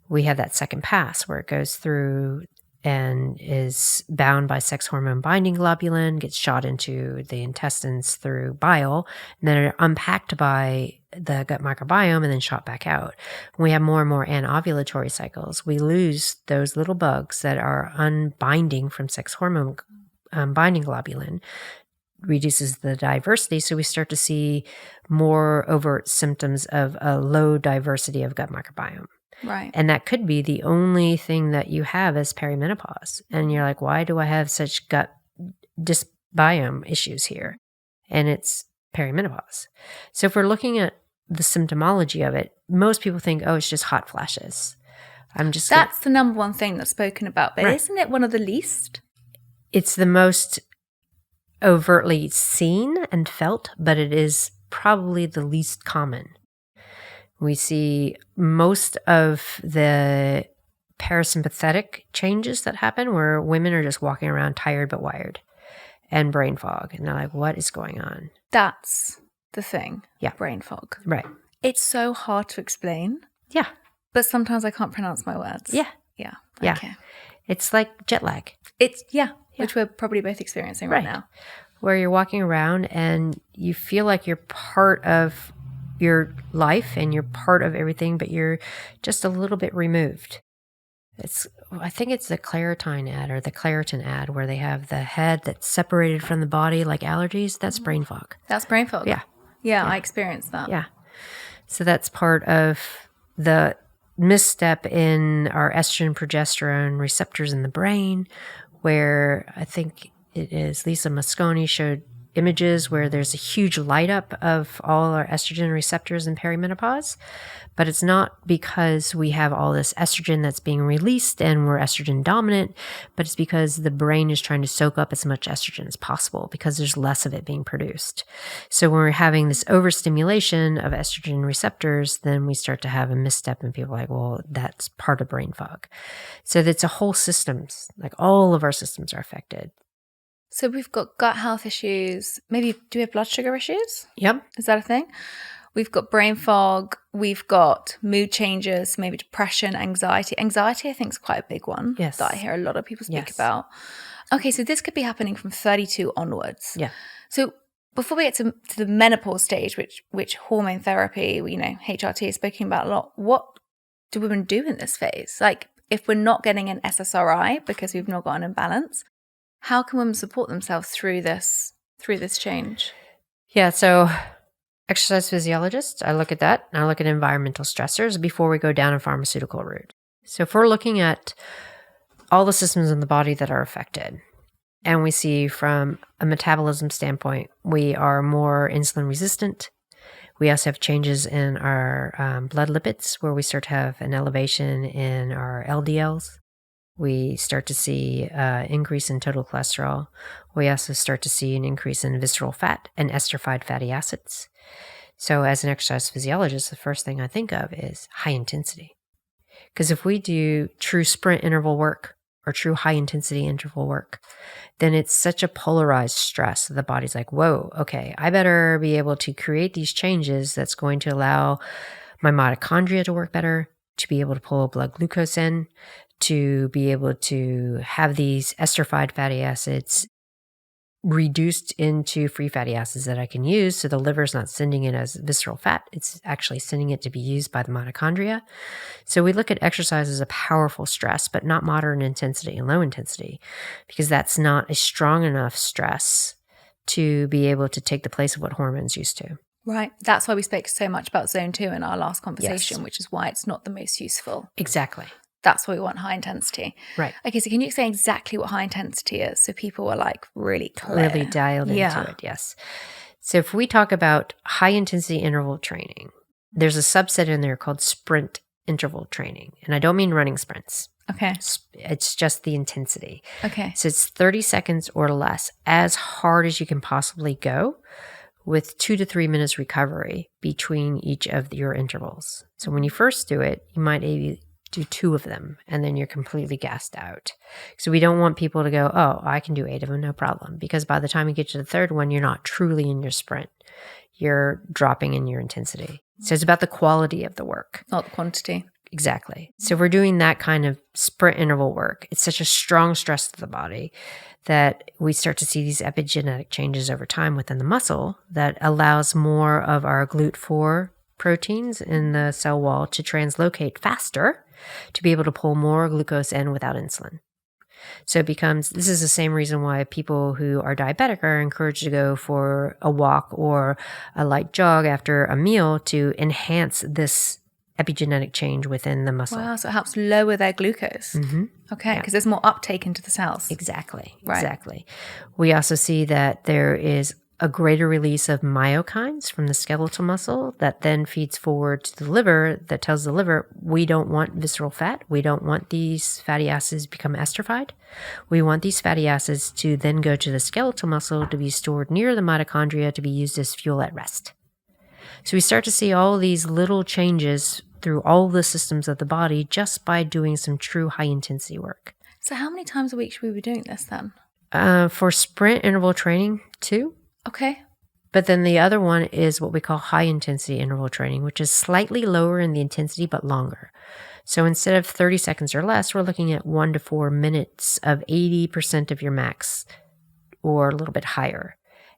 we have that second pass where it goes through and is bound by sex hormone binding globulin, gets shot into the intestines through bile, and then are unpacked by the gut microbiome and then shot back out. When we have more and more anovulatory cycles, we lose those little bugs that are unbinding from sex hormone binding globulin reduces the diversity. So we start to see more overt symptoms of a low diversity of gut microbiome. Right. And that could be the only thing that you have as perimenopause. And you're like, why do I have such gut dysbiome issues here? And it's perimenopause. So if we're looking at the symptomology of it, most people think, oh, it's just hot flashes. That's the number one thing that's spoken about. But Right. isn't it one of the least? It's the most overtly seen and felt, but it is probably the least common. We see most of the parasympathetic changes that happen where women are just walking around tired but wired and brain fog. And they're like, what is going on? That's the thing. Yeah. Brain fog. Right. It's so hard to explain, Yeah. but sometimes I can't pronounce my words. Yeah. Yeah. Yeah. Okay. It's like jet lag, Yeah. Which we're probably both experiencing right now. where you're walking around and you feel like you're part of your life and you're part of everything, but you're just a little bit removed. I think it's the Claritin ad or the Claritin ad where they have the head that's separated from the body like allergies. That's brain fog. That's brain fog. Yeah. Yeah, I experienced that. Yeah. So that's part of the misstep in our estrogen progesterone receptors in the brain, where I think it is Lisa Mosconi showed images where there's a huge light up of all our estrogen receptors in perimenopause, but it's not because we have all this estrogen that's being released and we're estrogen dominant, but it's because the brain is trying to soak up as much estrogen as possible because there's less of it being produced. So when we're having this overstimulation of estrogen receptors, then we start to have a misstep and people are like, well, that's part of brain fog. So that's a whole systems, like all of our systems are affected. So we've got gut health issues. Maybe, do we have blood sugar issues? Yep. Is that a thing? We've got brain fog. We've got mood changes, maybe depression, anxiety. Anxiety, I think, is quite a big one Yes. that I hear a lot of people speak Yes. about. Okay, so this could be happening from 32 onwards. Yeah. So before we get to the menopause stage, which hormone therapy, HRT is speaking about a lot, what do women do in this phase? Like, if we're not getting an SSRI because we've not got an imbalance, how can women support themselves through this change? Yeah. So exercise physiologist, I look at that. And I look at environmental stressors before we go down a pharmaceutical route. So if we're looking at all the systems in the body that are affected, and we see from a metabolism standpoint, we are more insulin resistant. We also have changes in our blood lipids where we start to have an elevation in our LDLs. We start to see increase in total cholesterol. We also start to see an increase in visceral fat and esterified fatty acids. So as an exercise physiologist, the first thing I think of is high intensity. Because if we do true sprint interval work or true high intensity interval work, then it's such a polarized stress. The body's like, whoa, okay, I better be able to create these changes that's going to allow my mitochondria to work better, to be able to pull blood glucose in, to be able to have these esterified fatty acids reduced into free fatty acids that I can use. So the liver's not sending it as visceral fat. It's actually sending it to be used by the mitochondria. So we look at exercise as a powerful stress, but not moderate intensity and low intensity, because that's not a strong enough stress to be able to take the place of what hormones used to. Right. That's why we spoke so much about zone 2 in our last conversation, Yes. which is why it's not the most useful. Exactly. That's why we want high intensity. Right. Okay, so can you explain exactly what high intensity is so people are like really clear? Really dialed Yeah. into it, yes. So if we talk about high intensity interval training, there's a subset in there called sprint interval training. And I don't mean running sprints. Okay. It's just the intensity. Okay. So it's 30 seconds or less, as hard as you can possibly go, with 2 to 3 minutes recovery between each of your intervals. So when you first do it, you might maybe do 2 of them, and then you're completely gassed out. So we don't want people to go, oh, I can do 8 of them, no problem. Because by the time you get to the third one, you're not truly in your sprint. You're dropping in your intensity. So it's about the quality of the work. Not the quantity. Exactly. So if we're doing that kind of sprint interval work, it's such a strong stress to the body that we start to see these epigenetic changes over time within the muscle that allows more of our GLUT4 proteins in the cell wall to translocate faster to be able to pull more glucose in without insulin. So it becomes, this is the same reason why people who are diabetic are encouraged to go for a walk or a light jog after a meal to enhance this epigenetic change within the muscle. Wow, so it helps lower their glucose. Okay, because there's more uptake into the cells. Exactly. Right. Exactly. We also see that there is a greater release of myokines from the skeletal muscle that then feeds forward to the liver, that tells the liver, we don't want visceral fat. We don't want these fatty acids to become esterified. We want these fatty acids to then go to the skeletal muscle to be stored near the mitochondria to be used as fuel at rest. So we start to see all these little changes through all the systems of the body just by doing some true high intensity work. So how many times a week should we be doing this then? For sprint interval training, 2. Okay. But then the other one is what we call high intensity interval training, which is slightly lower in the intensity but longer. So instead of 30 seconds or less, we're looking at 1 to 4 minutes of 80% of your max or a little bit higher.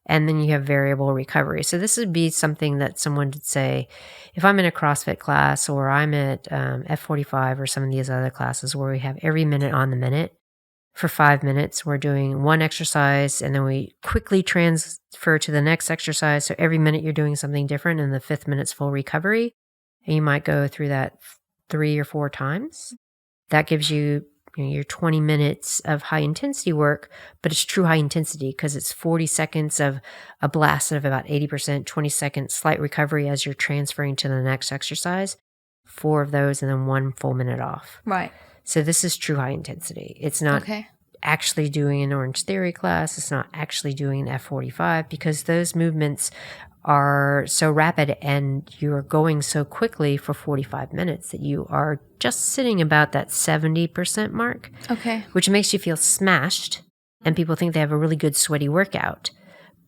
And then you have variable recovery. So this would be something that someone would say, if I'm in a CrossFit class or I'm at F45 or some of these other classes where we have every minute on the minute, for 5 minutes, we're doing one exercise and then we quickly transfer to the next exercise. So every minute you're doing something different, and the 5th minute's full recovery. And you might go through that 3 or 4 times. That gives you, your 20 minutes of high intensity work, but it's true high intensity because it's 40 seconds of a blast of about 80%, 20 seconds slight recovery as you're transferring to the next exercise, 4 of those, and then 1 full minute off. Right. So this is true high intensity. It's not actually doing an Orange Theory class. It's not actually doing an F45 because those movements are so rapid and you're going so quickly for 45 minutes that you are just sitting about that 70% mark. Okay. Which makes you feel smashed and people think they have a really good sweaty workout,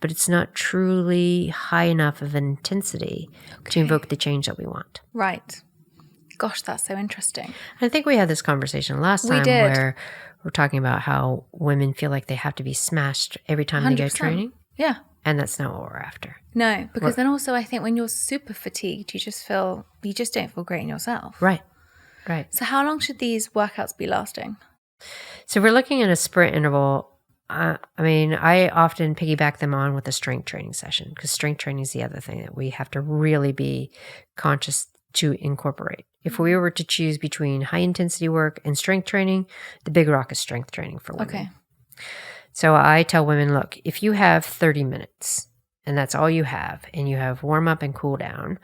but it's not truly high enough of intensity to invoke the change that we want. Right. Gosh, that's so interesting. I think we had this conversation last time where we're talking about how women feel like they have to be smashed every time 100%. They go training. Yeah. And that's not what we're after. No, because then also I think when you're super fatigued, you just don't feel great in yourself. Right. Right. So how long should these workouts be lasting? So if we're looking at a sprint interval, I often piggyback them on with a strength training session because strength training is the other thing that we have to really be conscious to incorporate. If we were to choose between high intensity work and strength training, the big rock is strength training for women. Okay. So I tell women, look, if you have 30 minutes and that's all you have, and you have warm up and cool down,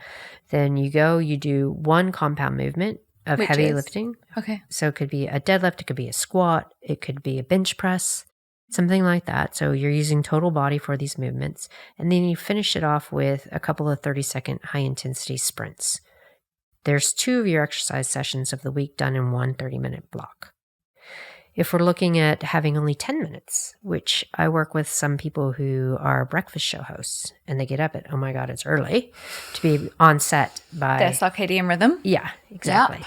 then you do 1 compound movement of heavy lifting. Okay. So it could be a deadlift, it could be a squat, it could be a bench press, something like that. So you're using total body for these movements. And then you finish it off with a couple of 30-second high intensity sprints. There's 2 of your exercise sessions of the week done in 1 30-minute block. If we're looking at having only 10 minutes, which I work with some people who are breakfast show hosts, and they get up at, oh my God, it's early, to be on set by... their circadian rhythm. Yeah, exactly. Yeah.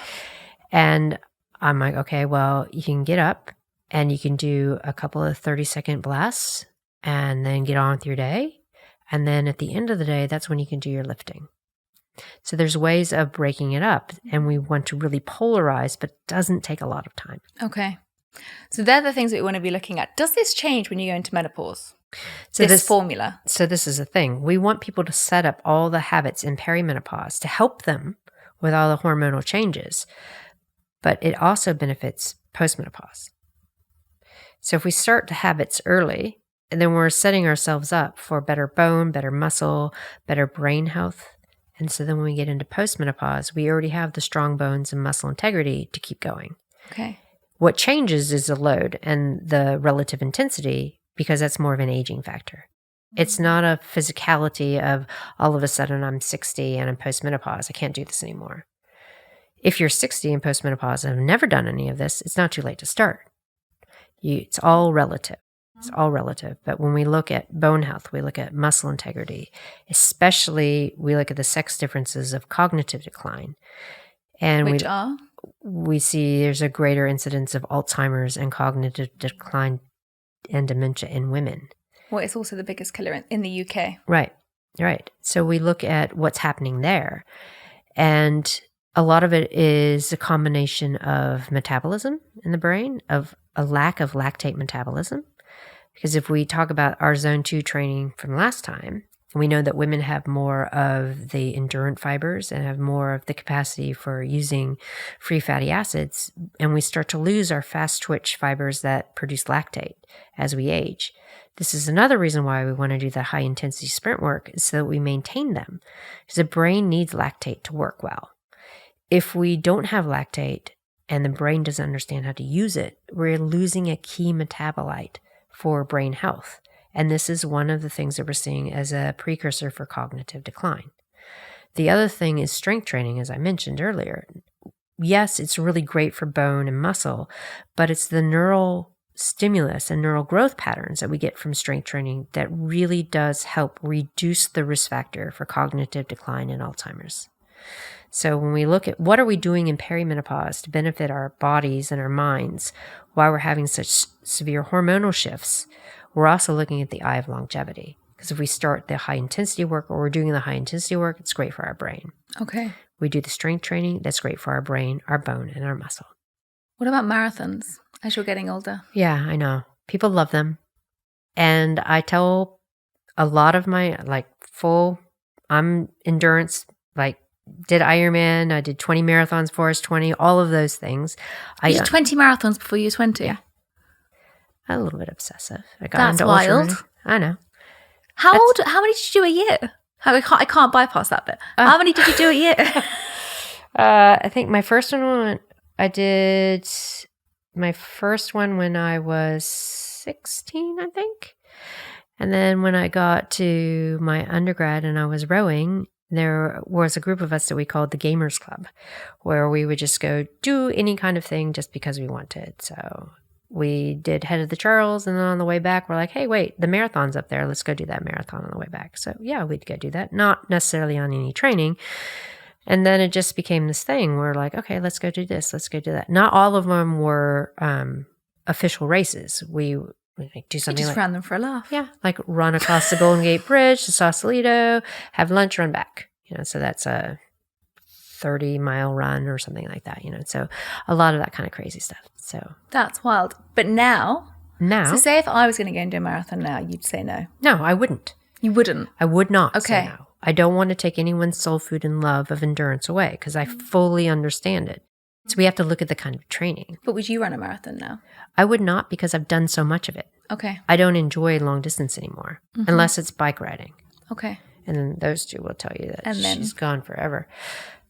And I'm like, okay, well, you can get up and you can do a couple of 30-second blasts and then get on with your day. And then at the end of the day, that's when you can do your lifting. So there's ways of breaking it up, and we want to really polarize, but it doesn't take a lot of time. Okay. So they're the things that we want to be looking at. Does this change when you go into menopause? So this formula? So this is the thing. We want people to set up all the habits in perimenopause to help them with all the hormonal changes, but it also benefits postmenopause. So if we start the habits early, and then we're setting ourselves up for better bone, better muscle, better brain health. And so then when we get into postmenopause, we already have the strong bones and muscle integrity to keep going. Okay. What changes is the load and the relative intensity because that's more of an aging factor. It's not a physicality of all of a sudden I'm 60 and I'm postmenopause. I can't do this anymore. If you're 60 and postmenopause and have never done any of this, it's not too late to start. It's all relative. It's all relative. But when we look at bone health, we look at muscle integrity, especially we look at the sex differences of cognitive decline. And which are? We see there's a greater incidence of Alzheimer's and cognitive decline and dementia in women. Well, it's also the biggest killer in the UK. Right. So we look at what's happening there. And a lot of it is a combination of metabolism in the brain, of a lack of lactate metabolism. Because if we talk about our zone 2 training from last time, we know that women have more of the endurant fibers and have more of the capacity for using free fatty acids. And we start to lose our fast twitch fibers that produce lactate as we age. This is another reason why we want to do the high intensity sprint work, is so that we maintain them. Because the brain needs lactate to work well. If we don't have lactate and the brain doesn't understand how to use it, we're losing a key metabolite for brain health. And this is one of the things that we're seeing as a precursor for cognitive decline. The other thing is strength training, as I mentioned earlier. Yes, it's really great for bone and muscle, but it's the neural stimulus and neural growth patterns that we get from strength training that really does help reduce the risk factor for cognitive decline in Alzheimer's. So when we look at what are we doing in perimenopause to benefit our bodies and our minds while we're having such severe hormonal shifts, we're also looking at the eye of longevity. Because if we start the high intensity work, or we're doing the high intensity work, it's great for our brain. Okay. We do the strength training, that's great for our brain, our bone, and our muscle. What about marathons as you're getting older? Yeah, I know. People love them. And I tell a lot of my, I'm endurance, did Ironman, I did 20 marathons, Forest 20, all of those things. You did 20 marathons before you were 20? Yeah. A little bit obsessive. I got That's into wild. I know. How many did you do a year? I can't bypass that bit. How many did you do a year? I think my first one, I did my first one when I was 16, I think. And then when I got to my undergrad and I was rowing, there was a group of us that we called the Gamers Club, where we would just go do any kind of thing just because we wanted. So we did Head of the Charles, and then on the way back, we're like, hey, wait, the marathon's up there. Let's go do that marathon on the way back. So yeah, we'd go do that. Not necessarily on any training. And then it just became this thing. We're like, okay, let's go do this. Let's go do that. Not all of them were official races. We do something just like ran them for a laugh. Yeah, like run across the Golden Gate Bridge to Sausalito, have lunch, run back. So that's a 30-mile run or something like that. So a lot of that kind of crazy stuff. So that's wild. But now, so say if I was going to go and do a marathon now, you'd say no. No, I wouldn't. You wouldn't. I would not. Okay. Say no. I don't want to take anyone's soul food and love of endurance away because I fully understand it. So we have to look at the kind of training. But would you run a marathon now? I would not, because I've done so much of it. Okay. I don't enjoy long distance anymore, unless it's bike riding. Okay. And then those two will tell you that And then- she's gone forever,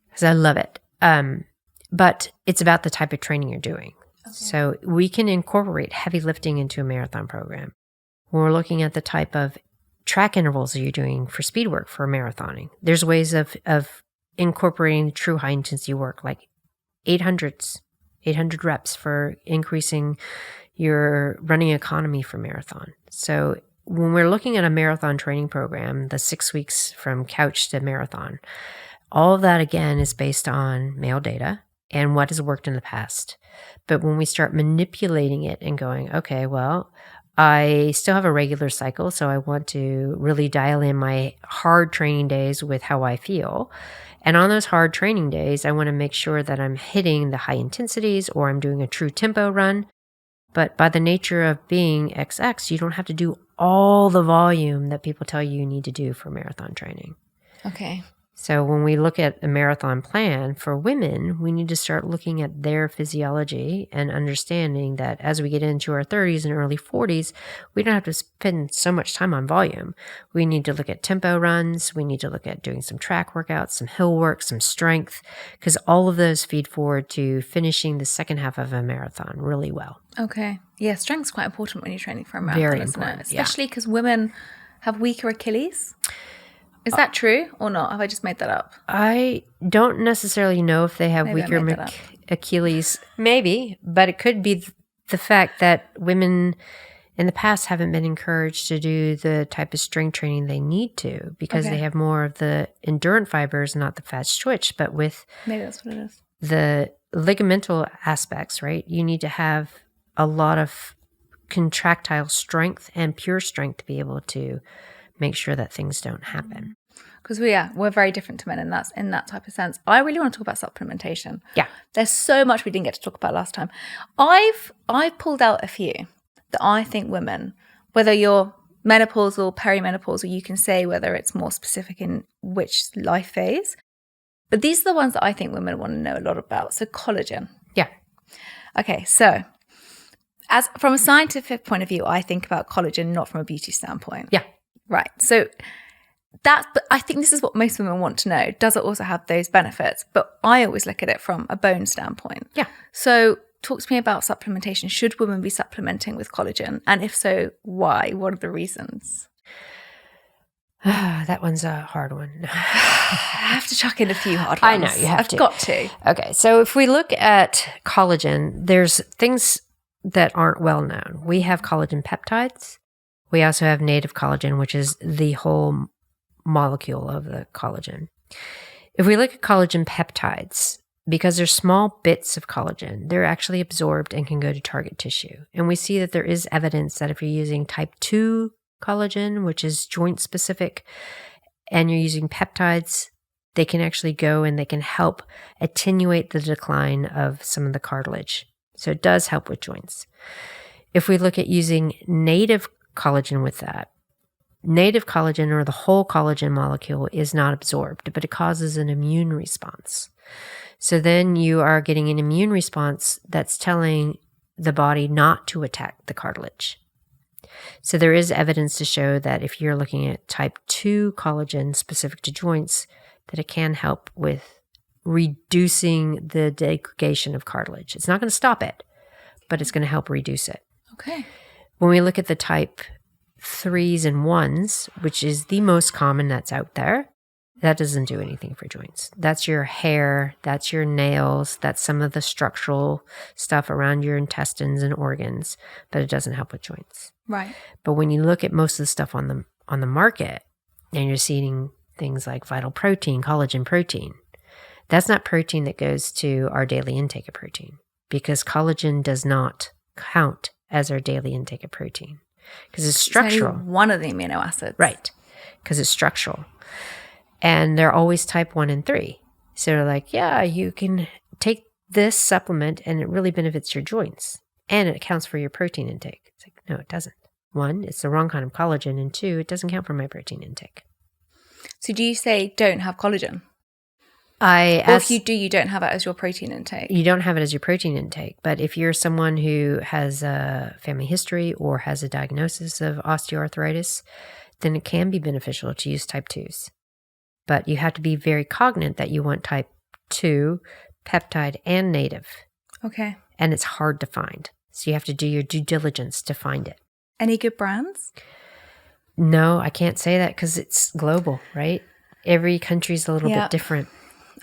because I love it. But it's about the type of training you're doing. Okay. So we can incorporate heavy lifting into a marathon program. When we're looking at the type of track intervals that you're doing for speed work for marathoning, there's ways of incorporating true high intensity work, like 800 reps for increasing your running economy for marathon. So when we're looking at a marathon training program, the 6 weeks from couch to marathon, all of that again is based on male data and what has worked in the past. But when we start manipulating it and going, okay, well, I still have a regular cycle, so I want to really dial in my hard training days with how I feel. And on those hard training days, I want to make sure that I'm hitting the high intensities or I'm doing a true tempo run. But by the nature of being XX, you don't have to do all the volume that people tell you need to do for marathon training. Okay. So when we look at a marathon plan for women, we need to start looking at their physiology and understanding that as we get into our 30s and early 40s, we don't have to spend so much time on volume. We need to look at tempo runs. We need to look at doing some track workouts, some hill work, some strength, because all of those feed forward to finishing the second half of a marathon really well. Okay. Yeah, strength's quite important when you're training for a marathon, Very isn't important, it? Especially because women have weaker Achilles. Is that true or not? Have I just made that up? I don't necessarily know if they have Maybe I weaker made that up. Achilles. Maybe, but it could be the fact that women in the past haven't been encouraged to do the type of strength training they need to because Okay. they have more of the endurance fibers, not the fast twitch. But with Maybe that's what it is. the ligamental aspects, right, you need to have a lot of contractile strength and pure strength to be able to make sure that things don't happen. Because we're very different to men in that type of sense. I really want to talk about supplementation. Yeah. There's so much we didn't get to talk about last time. I've pulled out a few that I think women, whether you're menopausal, perimenopausal, you can say whether it's more specific in which life phase. But these are the ones that I think women want to know a lot about. So collagen. Yeah. Okay, so as from a scientific point of view, I think about collagen not from a beauty standpoint. Yeah. Right. So but I think this is what most women want to know. Does it also have those benefits? But I always look at it from a bone standpoint. Yeah. So talk to me about supplementation. Should women be supplementing with collagen? And if so, why? What are the reasons? That one's a hard one. I have to chuck in a few hard ones. I know, you have I've to. got to. Okay, so if we look at collagen, there's things that aren't well known. We have collagen peptides. We also have native collagen, which is the whole molecule of the collagen. If we look at collagen peptides, because they're small bits of collagen, they're actually absorbed and can go to target tissue. And we see that there is evidence that if you're using type 2 collagen, which is joint specific, and you're using peptides, they can actually go and they can help attenuate the decline of some of the cartilage. So it does help with joints. If we look at using native collagen with that, native collagen or the whole collagen molecule is not absorbed, but it causes an immune response. So then you are getting an immune response that's telling the body not to attack the cartilage. So there is evidence to show that if you're looking at type 2 collagen specific to joints, that it can help with reducing the degradation of cartilage. It's not going to stop it, but it's going to help reduce it. Okay. When we look at the type 3s and 1s, which is the most common that's out there, that doesn't do anything for joints. That's your hair, that's your nails, that's some of the structural stuff around your intestines and organs, but it doesn't help with joints. Right. But when you look at most of the stuff on the market, and you're seeing things like Vital Protein, collagen protein, that's not protein that goes to our daily intake of protein, because collagen does not count as our daily intake of protein because it's structural. It's only one of the amino acids. Right, because it's structural. And they're always type 1 and 3. So they're like, yeah, you can take this supplement and it really benefits your joints. And it accounts for your protein intake. It's like, no, it doesn't. 1, it's the wrong kind of collagen. And 2, it doesn't count for my protein intake. So do you say don't have collagen? Or if you do, you don't have it as your protein intake? You don't have it as your protein intake. But if you're someone who has a family history or has a diagnosis of osteoarthritis, then it can be beneficial to use type 2s. But you have to be very cognizant that you want type 2, peptide, and native. Okay. And it's hard to find. So you have to do your due diligence to find it. Any good brands? No, I can't say that because it's global, right? Every country's a little bit different.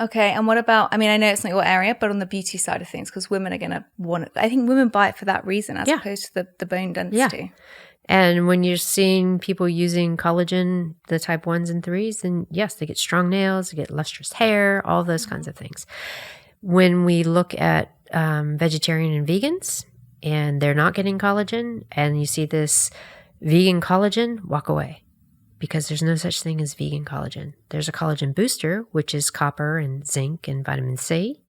Okay. And what about, I mean, I know it's not your area, but on the beauty side of things, because women are going to want it. I think women buy it for that reason as opposed to the bone density. Yeah. And when you're seeing people using collagen, the type 1s and 3s, then yes, they get strong nails, they get lustrous hair, all those kinds of things. When we look at vegetarian and vegans, and they're not getting collagen, and you see this vegan collagen, walk away. Because there's no such thing as vegan collagen. There's a collagen booster, which is copper and zinc and vitamin C.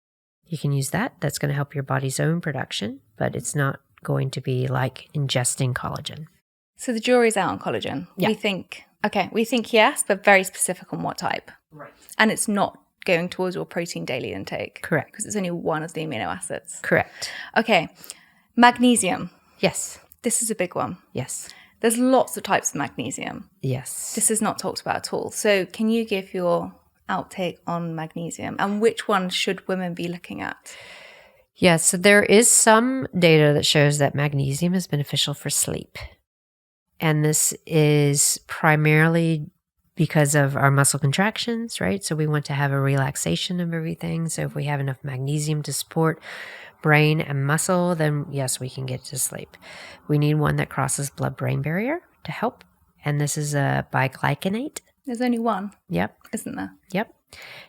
You can use that. That's going to help your body's own production, but it's not going to be like ingesting collagen. So the jury's out on collagen. Yeah. We think yes, but very specific on what type. Right. And it's not going towards your protein daily intake. Correct. Because it's only one of the amino acids. Correct. Okay. Magnesium. Yes. This is a big one. Yes. There's lots of types of magnesium. Yes. This is not talked about at all. So can you give your outtake on magnesium and which one should women be looking at? Yes. So there is some data that shows that magnesium is beneficial for sleep. And this is primarily because of our muscle contractions, right? So we want to have a relaxation of everything. So if we have enough magnesium to support brain and muscle, then yes, we can get to sleep. We need one that crosses blood-brain barrier to help. And this is a biglycinate. There's only one. Yep. Isn't there? Yep.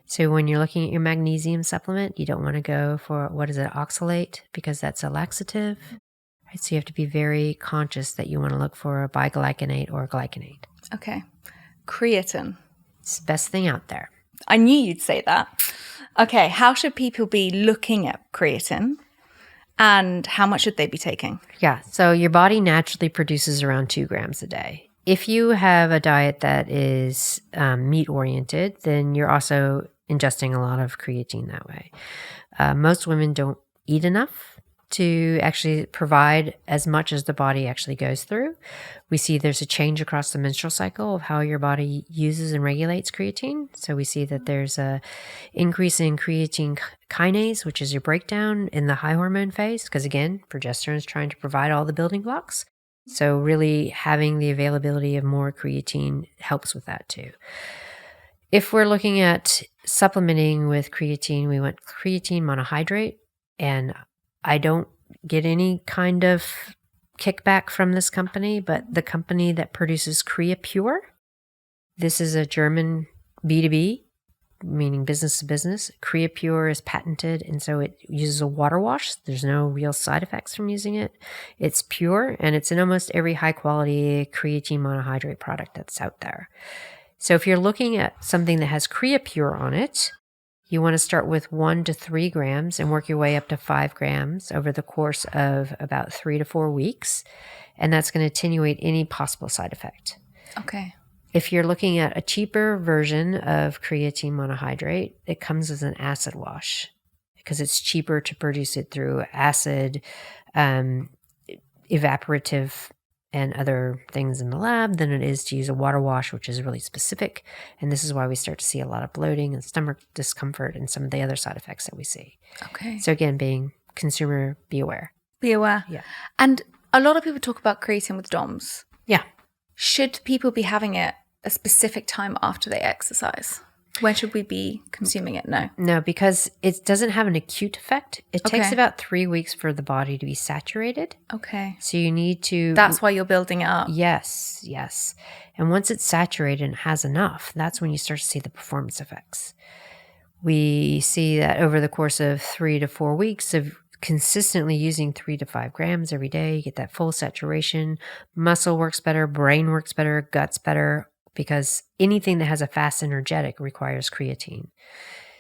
So when you're looking at your magnesium supplement, you don't want to go for, oxalate, because that's a laxative. Right? So you have to be very conscious that you want to look for a biglycinate or a glycinate. Okay. Creatine. It's the best thing out there. I knew you'd say that. Okay, how should people be looking at creatine, and how much should they be taking? Yeah, so your body naturally produces around 2 grams a day. If you have a diet that is meat-oriented, then you're also ingesting a lot of creatine that way. Most women don't eat enough to actually provide as much as the body actually goes through. We see there's a change across the menstrual cycle of how your body uses and regulates creatine. So we see that there's a increase in creatine kinase, which is your breakdown in the high hormone phase, because again, progesterone is trying to provide all the building blocks. So really having the availability of more creatine helps with that too. If we're looking at supplementing with creatine, we want creatine monohydrate, and I don't get any kind of kickback from this company, but the company that produces CreaPure, this is a German B2B, meaning business to business. CreaPure is patented, and so it uses a water wash. There's no real side effects from using it. It's pure, and it's in almost every high-quality creatine monohydrate product that's out there. So if you're looking at something that has CreaPure on it, you want to start with 1 to 3 grams and work your way up to 5 grams over the course of about 3 to 4 weeks. And that's going to attenuate any possible side effect. Okay. If you're looking at a cheaper version of creatine monohydrate, it comes as an acid wash because it's cheaper to produce it through acid, evaporative, and other things in the lab than it is to use a water wash, which is really specific. And this is why we start to see a lot of bloating and stomach discomfort and some of the other side effects that we see. Okay. So again, being consumer, be aware. Be aware. Yeah. And a lot of people talk about creatine with DOMs. Yeah. Should people be having it a specific time after they exercise? When should we be consuming it? No, because it doesn't have an acute effect. It takes Okay. about 3 weeks for the body to be saturated. Okay. So you need to... That's why you're building it up. Yes. And once it's saturated and has enough, that's when you start to see the performance effects. We see that over the course of 3 to 4 weeks of consistently using 3 to 5 grams every day, you get that full saturation. Muscle works better, brain works better, guts better, because anything that has a fast energetic requires creatine.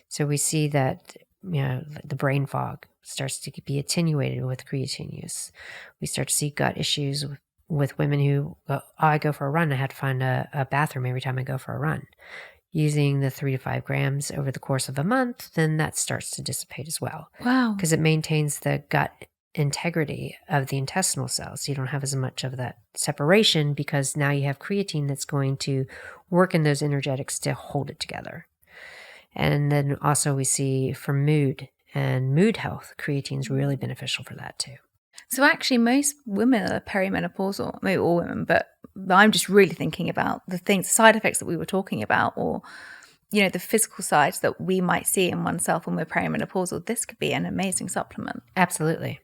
So we see that, the brain fog starts to be attenuated with creatine use. We start to see gut issues with women who, I go for a run, I have to find a bathroom every time I go for a run. Using the 3 to 5 grams over the course of a month, then that starts to dissipate as well. Wow. Because it maintains the gut integrity of the intestinal cells. You don't have as much of that separation because now you have creatine that's going to work in those energetics to hold it together. And then also we see for mood and mood health, creatine is really beneficial for that too. So actually most women are perimenopausal, maybe all women, but I'm just really thinking about the side effects that we were talking about, or the physical sides that we might see in oneself when we're perimenopausal. This could be an amazing supplement. Absolutely.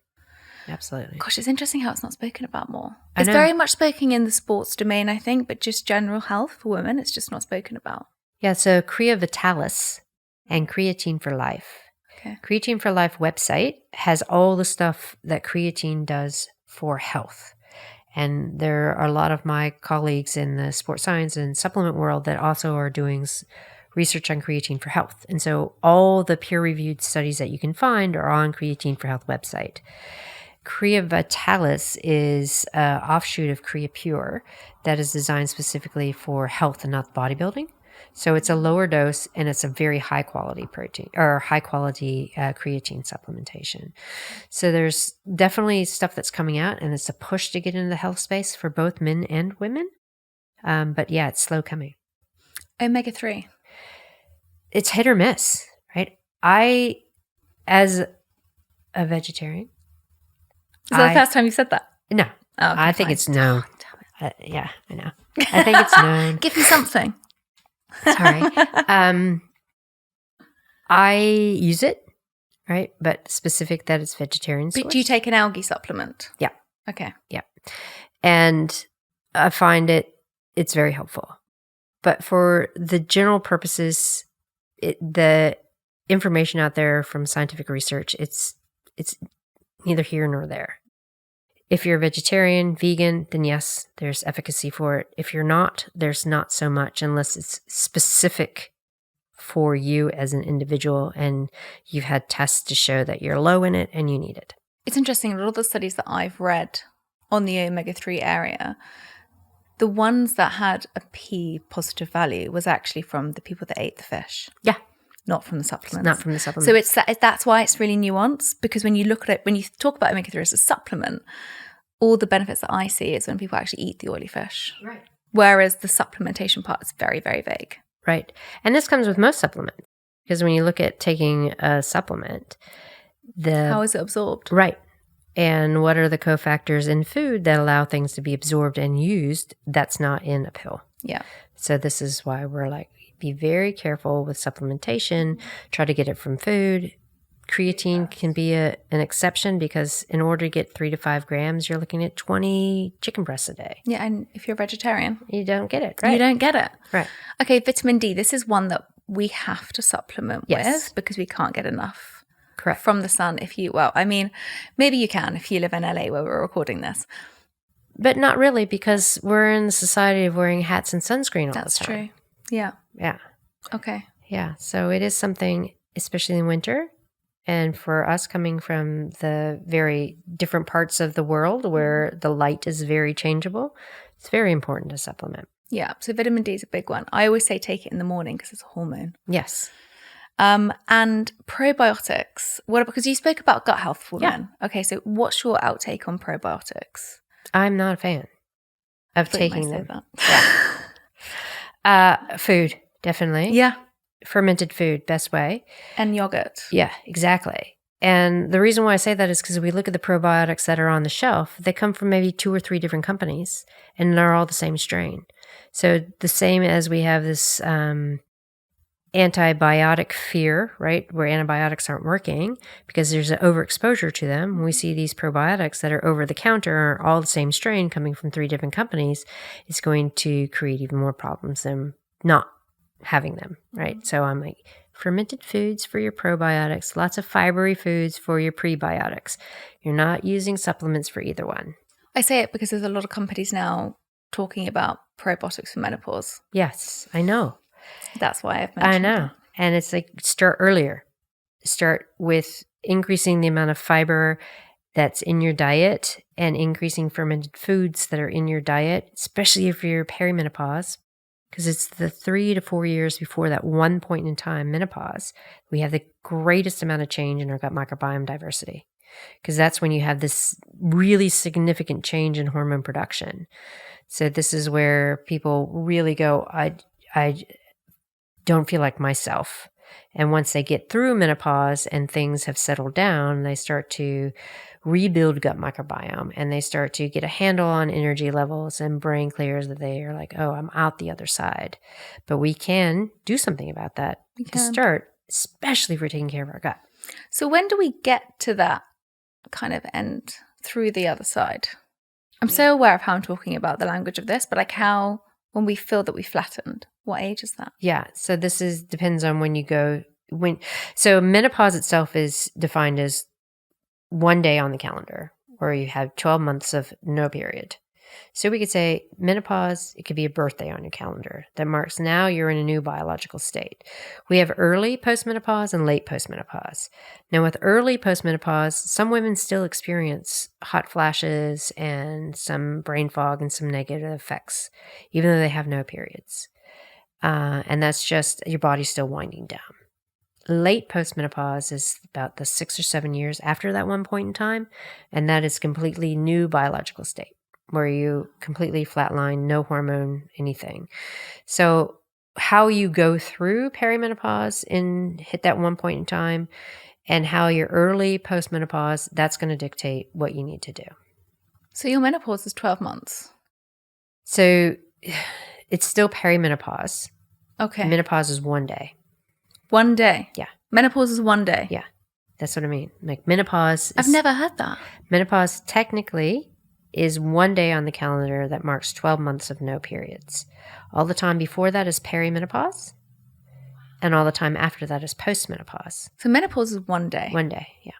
Gosh, it's interesting how it's not spoken about more. I It's know. very much spoken in the sports domain, I think, but just general health for women, it's just not spoken about. Yeah, so Crea Vitalis and Creatine for Life. Okay. Creatine for Life website has all the stuff that creatine does for health. And there are a lot of my colleagues in the sports science and supplement world that also are doing research on creatine for health. And so all the peer-reviewed studies that you can find are on Creatine for Health website. Crea Vitalis is an offshoot of CreaPure that is designed specifically for health and not bodybuilding. So it's a lower dose and it's a very high quality protein or high quality creatine supplementation. So there's definitely stuff that's coming out and it's a push to get into the health space for both men and women. But yeah, it's slow coming. Omega-3. It's hit or miss, right? I, as a vegetarian, Is that the first time you said that? No, Oh, okay, I think fine. it's known. Yeah, I know. I think it's known. Give me something. Sorry. I use it, right? But specific that it's vegetarian source. But do you take an algae supplement? Yeah. Okay. And I find it's very helpful. But for the general purposes, the information out there from scientific research, it's neither here nor there. If you're vegetarian, vegan, then yes, there's efficacy for it. If you're not, there's not so much unless it's specific for you as an individual and you've had tests to show that you're low in it and you need it. It's interesting, a lot of the studies that I've read on the omega-3 area, the ones that had a P positive value was actually from the people that ate the fish. Yeah. Not from the supplements. Not from the supplements. So that's why it's really nuanced, because when you look at it, when you talk about omega-3 as a supplement, all the benefits that I see is when people actually eat the oily fish. Right. Whereas the supplementation part is very, very vague. Right. And this comes with most supplements. Because when you look at taking a supplement, how is it absorbed? Right. And what are the cofactors in food that allow things to be absorbed and used that's not in a pill? Yeah. So this is why we're like, be very careful with supplementation. Try to get it from food. Creatine can be an exception because in order to get 3 to 5 grams, you're looking at 20 chicken breasts a day. Yeah, and if you're a vegetarian, you don't get it, right? You don't get it. Right. Okay, vitamin D. This is one that we have to supplement with because we can't get enough. Correct. From the sun. Maybe you can if you live in LA where we're recording this. But not really, because we're in the society of wearing hats and sunscreen all the time. That's true. Yeah. Yeah. Okay. Yeah. So it is something, especially in winter. And for us coming from the very different parts of the world where the light is very changeable, it's very important to supplement. Yeah. So vitamin D is a big one. I always say take it in the morning because it's a hormone. Yes. And probiotics. Because you spoke about gut health for women. Yeah. Okay. So what's your outtake on probiotics? I'm not a fan of taking them. Food, definitely. Yeah. Fermented food, best way. And yogurt. Yeah, exactly. And the reason why I say that is because we look at the probiotics that are on the shelf, they come from maybe 2 or 3 different companies and they're all the same strain. So the same as we have this antibiotic fear, right, where antibiotics aren't working because there's an overexposure to them. We see these probiotics that are over the counter are all the same strain coming from 3 different companies. It's going to create even more problems than not having them, right? So I'm like, fermented foods for your probiotics, lots of fibery foods for your prebiotics. You're not using supplements for either one. I say it because there's a lot of companies now talking about probiotics for menopause. Yes, I know. That's why I've mentioned I know. it. And it's like, start earlier. Start with increasing the amount of fiber that's in your diet and increasing fermented foods that are in your diet, especially if you're perimenopause. Because it's the 3 to 4 years before that one point in time, menopause, we have the greatest amount of change in our gut microbiome diversity. Because that's when you have this really significant change in hormone production. So this is where people really go, I don't feel like myself. And once they get through menopause and things have settled down, they start to rebuild gut microbiome and they start to get a handle on energy levels and brain clears that they are like, oh, I'm out the other side. But we can do something about that to start, especially if we're taking care of our gut. So when do we get to that kind of end through the other side? I'm so aware of how I'm talking about the language of this, but like how, when we feel that we flattened, what age is that? Yeah. So this depends on when you go, so menopause itself is defined as one day on the calendar where you have 12 months of no period. So we could say menopause, it could be a birthday on your calendar that marks now you're in a new biological state. We have early postmenopause and late postmenopause. Now with early postmenopause, some women still experience hot flashes and some brain fog and some negative effects, even though they have no periods. And that's just your body's still winding down. Late postmenopause is about the 6 or 7 years after that one point in time, and that is completely new biological state where you completely flatline, no hormone, anything. So how you go through perimenopause and hit that one point in time and how your early postmenopause, that's going to dictate what you need to do. So your menopause is 12 months. So it's still perimenopause. Okay. Menopause is 1 day. 1 day? Yeah. Menopause is 1 day? Yeah. That's what I mean. Like menopause. I've never heard that. Menopause technically is 1 day on the calendar that marks 12 months of no periods. All the time before that is perimenopause. And all the time after that is postmenopause. So menopause is 1 day? 1 day, yeah.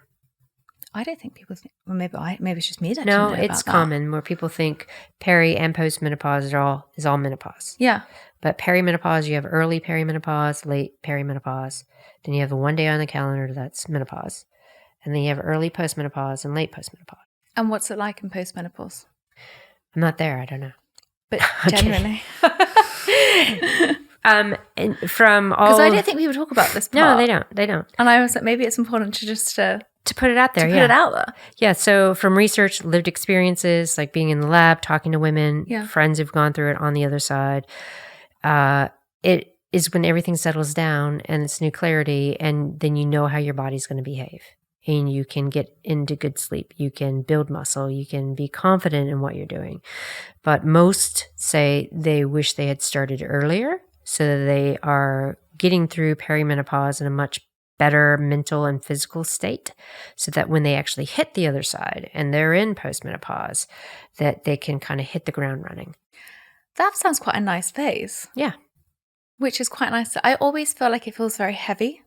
I don't think people think, well, maybe it's just me that No, didn't know it's about that. common where people think peri and postmenopause is all menopause. Yeah. But perimenopause, you have early perimenopause, late perimenopause. Then you have the 1 day on the calendar that's menopause. And then you have early postmenopause and late postmenopause. And what's it like in postmenopause? I'm not there. I don't know. But Okay. generally. And from all... Because I don't think people talk about this part. No, they don't. They don't. And I was like, maybe it's important to just To put it out there, put yeah. it out there. Yeah, so from research, lived experiences, like being in the lab, talking to women, Yeah. friends who've gone through it on the other side, it is when everything settles down and it's new clarity, and then you know how your body's going to behave. And you can get into good sleep. You can build muscle. You can be confident in what you're doing. But most say they wish they had started earlier so that they are getting through perimenopause in a much better mental and physical state, so that when they actually hit the other side and they're in postmenopause, that they can kind of hit the ground running. That sounds quite a nice phase. Yeah. Which is quite nice. I always feel like it feels very heavy.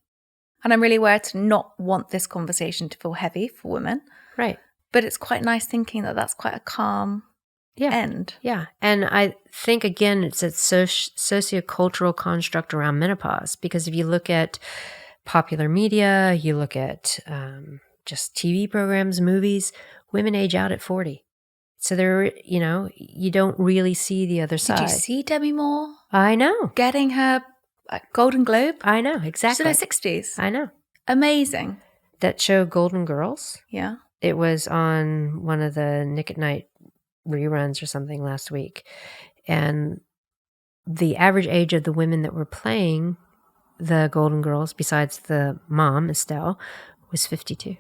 And I'm really aware to not want this conversation to feel heavy for women. Right. But it's quite nice thinking that that's quite a calm end. Yeah. And I think, again, it's a sociocultural construct around menopause, because if you look at popular media, you look at just TV programs, movies, women age out at 40. So they're, you don't really see the other side. Did you see Demi Moore I know. getting her Golden Globe? I know. Exactly. She's in her 60s. I know. Amazing. That show Golden Girls, Yeah. it was on one of the Nick at Night reruns or something last week. And the average age of the women that were playing the Golden Girls, besides the mom, Estelle, was 52.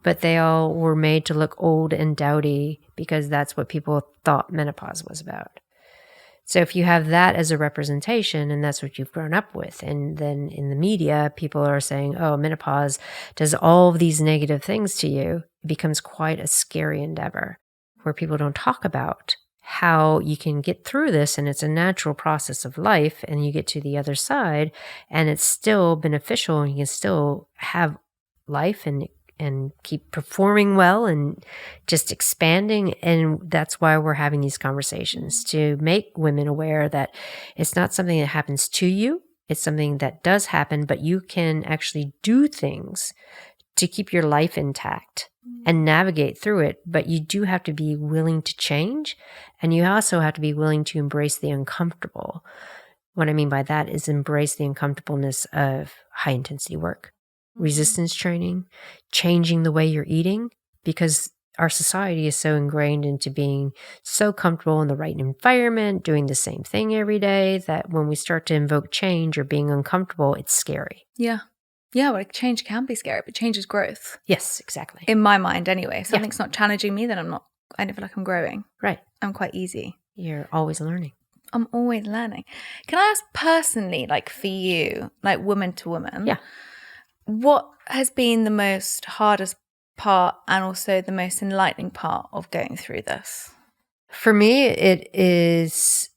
But they all were made to look old and dowdy because that's what people thought menopause was about. So if you have that as a representation and that's what you've grown up with, and then in the media, people are saying, oh, menopause does all of these negative things to you, it becomes quite a scary endeavor where people don't talk about how you can get through this, and it's a natural process of life, and you get to the other side and it's still beneficial, and you can still have life and keep performing well and just expanding. And that's why we're having these conversations, to make women aware that it's not something that happens to you. It's something that does happen, but you can actually do things to keep your life intact and navigate through it. But you do have to be willing to change, and you also have to be willing to embrace the uncomfortable. What I mean by that is embrace the uncomfortableness of high intensity work, resistance training, changing the way you're eating, because our society is so ingrained into being so comfortable in the right environment, doing the same thing every day, that when we start to invoke change or being uncomfortable, it's scary. Yeah. Yeah, well, change can be scary, but change is growth. Yes, exactly. In my mind, anyway. If something's not challenging me, then I never feel like I'm growing. Right. I'm quite easy. You're always learning. I'm always learning. Can I ask personally, like for you, like woman to woman? Yeah. What has been the most hardest part and also the most enlightening part of going through this? For me, it is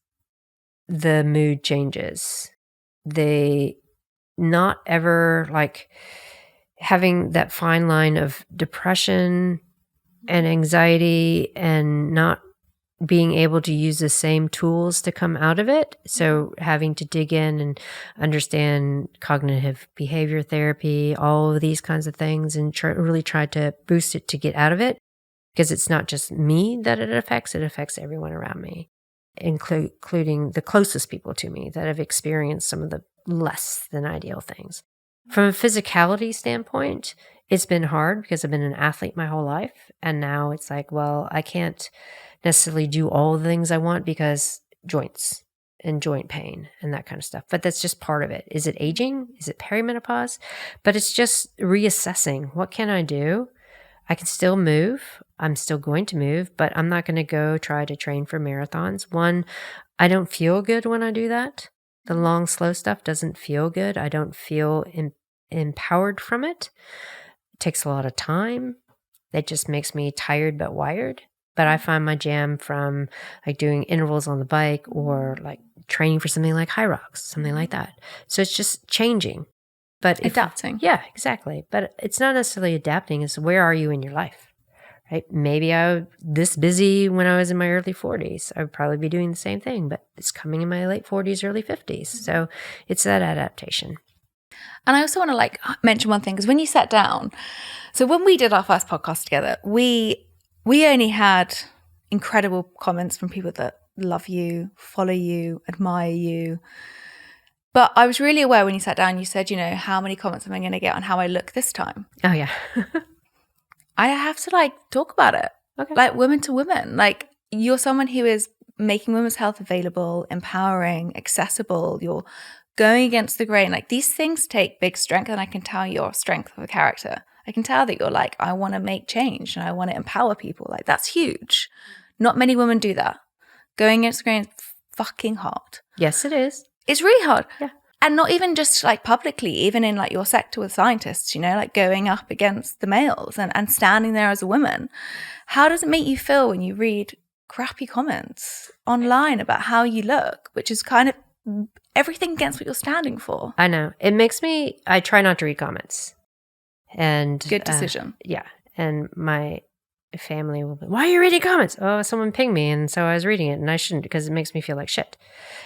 the mood changes. They not ever like having that fine line of depression and anxiety and not being able to use the same tools to come out of it. So having to dig in and understand cognitive behavior therapy, all of these kinds of things, and really try to boost it to get out of it, because it's not just me that it affects everyone around me, including the closest people to me that have experienced some of the less than ideal things. From a physicality standpoint, it's been hard because I've been an athlete my whole life. And now it's like, well, I can't necessarily do all the things I want because joints and joint pain and that kind of stuff. But that's just part of it. Is it aging? Is it perimenopause? But it's just reassessing. What can I do? I can still move. I'm still going to move, but I'm not going to go try to train for marathons. One, I don't feel good when I do that. The long, slow stuff doesn't feel good. I don't feel empowered from it. It takes a lot of time. It just makes me tired but wired. But I find my jam from like doing intervals on the bike or like training for something like high rocks, something like that. So it's just changing. But Adapting. Yeah, exactly. But it's not necessarily adapting. It's where are you in your life, right? Maybe I was this busy when I was in my early 40s. I would probably be doing the same thing, but it's coming in my late 40s, early 50s. So it's that adaptation. And I also want to mention one thing, because when you sat down, so when we did our first podcast together, we only had incredible comments from people that love you, follow you, admire you. But I was really aware when you sat down, you said, how many comments am I going to get on how I look this time? Oh, yeah. I have to talk about it. Okay. Women to women. You're someone who is making women's health available, empowering, accessible. You're going against the grain. These things take big strength, and I can tell your strength of a character. I can tell that you're I want to make change and I want to empower people. That's huge. Not many women do that. Going against the grain is fucking hard. Yes, it is. It's really hard. Yeah. And not even just publicly, even in your sector with scientists, going up against the males and standing there as a woman. How does it make you feel when you read crappy comments online about how you look, which is kind of everything against what you're standing for? I know. It makes me, I try not to read comments. And good decision. Yeah. And my family will be, why are you reading comments? Oh, someone pinged me. And so I was reading it, and I shouldn't, because it makes me feel like shit.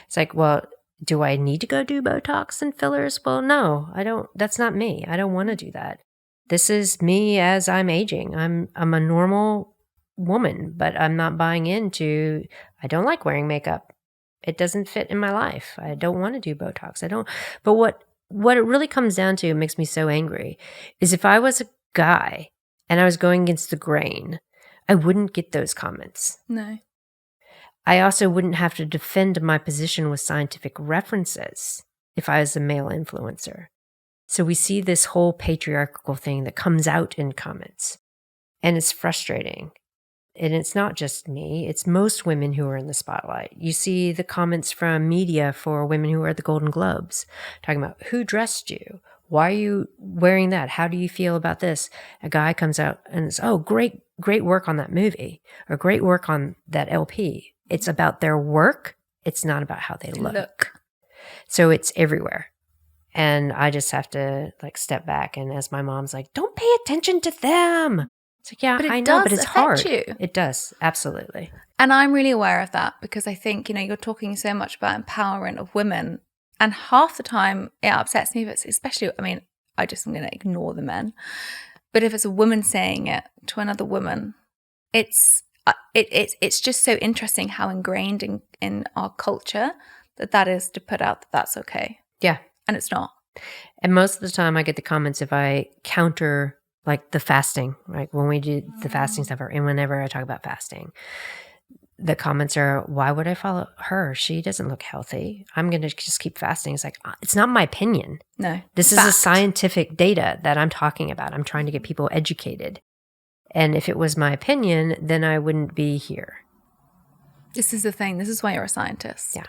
It's well, do I need to go do Botox and fillers? Well, no, I don't. That's not me. I don't want to do that. This is me as I'm aging. I'm a normal woman, but I'm not buying into, I don't like wearing makeup. It doesn't fit in my life. I don't want to do Botox. But what it really comes down to, it makes me so angry, is if I was a guy and I was going against the grain, I wouldn't get those comments. No. I also wouldn't have to defend my position with scientific references if I was a male influencer. So we see this whole patriarchal thing that comes out in comments, and it's frustrating. And it's not just me, it's most women who are in the spotlight. You see the comments from media for women who are at the Golden Globes talking about who dressed you? Why are you wearing that? How do you feel about this? A guy comes out and it's, oh, great work on that movie, or great work on that LP. It's about their work. It's not about how they look. So it's everywhere. And I just have to step back. And as my mom's don't pay attention to them. It's yeah, I know, but it's hard. You. It does. Absolutely. And I'm really aware of that, because I think, you're talking so much about empowerment of women. And half the time it upsets me, but especially, I just am going to ignore the men. But if it's a woman saying it to another woman, it's just so interesting how ingrained in our culture that is to put out that that's okay. Yeah. And it's not. And most of the time I get the comments if I counter the fasting, when we do the fasting stuff, and whenever I talk about fasting, the comments are, why would I follow her? She doesn't look healthy. I'm going to just keep fasting. It's it's not my opinion. No. This is a scientific data that I'm talking about. I'm trying to get people educated. And if it was my opinion, then I wouldn't be here. This is the thing. This is why you're a scientist. Yeah.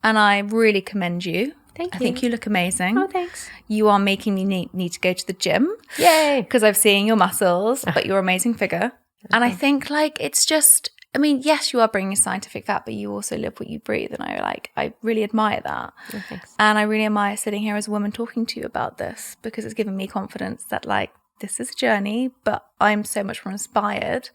And I really commend you. Thank you. I think you look amazing. Oh, thanks. You are making me need to go to the gym. Yay. Because I've seen your muscles, but you're an amazing figure. And I think it's just, yes, you are bringing a scientific fact, but you also live what you breathe. And I really admire that. Oh, thanks. And I really admire sitting here as a woman talking to you about this, because it's given me confidence that this is a journey, but I'm so much more inspired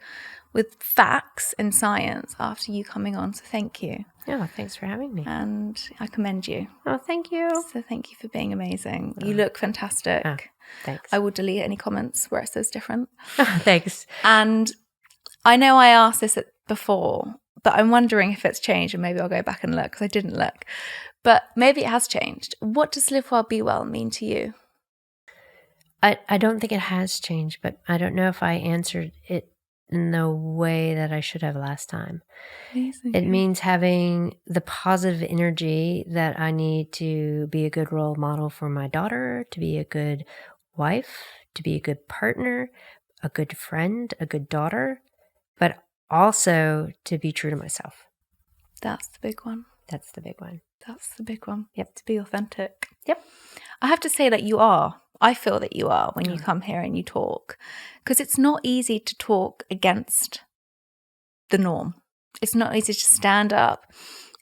with facts and science after you coming on. So thank you. Oh, thanks for having me. And I commend you. Oh, thank you. So thank you for being amazing. You look fantastic. Oh, thanks. I will delete any comments where it says different. Thanks. And I know I asked this before, but I'm wondering if it's changed, and maybe I'll go back and look, because I didn't look. But maybe it has changed. What does live well, be well mean to you? I don't think it has changed, but I don't know if I answered it in the way that I should have last time. Amazing. It means having the positive energy that I need to be a good role model for my daughter, to be a good wife, to be a good partner, a good friend, a good daughter, but also to be true to myself. That's the big one. That's the big one. That's the big one. Yep. To be authentic. Yep. I have to say that you are. I feel that you are when you come here and you talk, because it's not easy to talk against the norm. It's not easy to stand up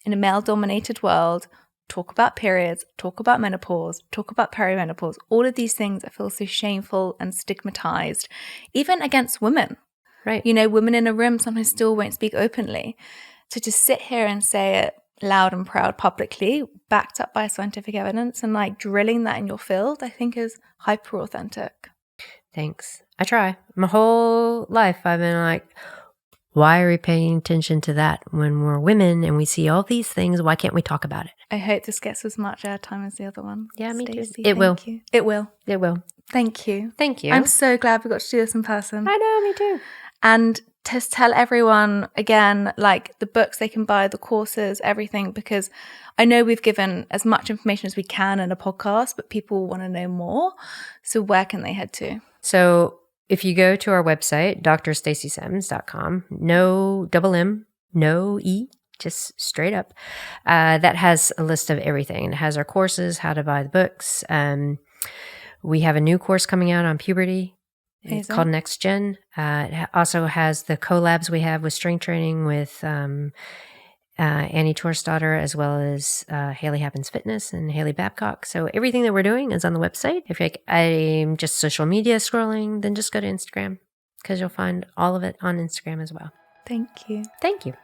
in a male-dominated world, talk about periods, talk about menopause, talk about perimenopause, all of these things that feel so shameful and stigmatized, even against women. Right. You know, women in a room sometimes still won't speak openly. So to sit here and say it loud and proud publicly, backed up by scientific evidence, and like drilling that in your field, I think is hyper authentic. Thanks. I try. My whole life I've been like, why are we paying attention to that when we're women and we see all these things? Why can't we talk about it? I hope this gets as much airtime as the other one. Yeah, me too. Stacey, It will. thank you. It will. It will. Thank you. Thank you. I'm so glad we got to do this in person. I know, me too. And to tell everyone again, like the books they can buy, the courses, everything, because I know we've given as much information as we can in a podcast, but people want to know more. So where can they head to? So if you go to our website, drstacysims.com, no double M, no E, just straight up, that has a list of everything. It has our courses, how to buy the books. We have a new course coming out on puberty. It's Amazing. called Next Gen. It also has the collabs we have with strength training with Annie Torstadter, as well as Haley Happens Fitness and Haley Babcock. So everything that we're doing is on the website. If you're like, I'm just social media scrolling, then just go to Instagram because you'll find all of it on Instagram as well. Thank you. Thank you.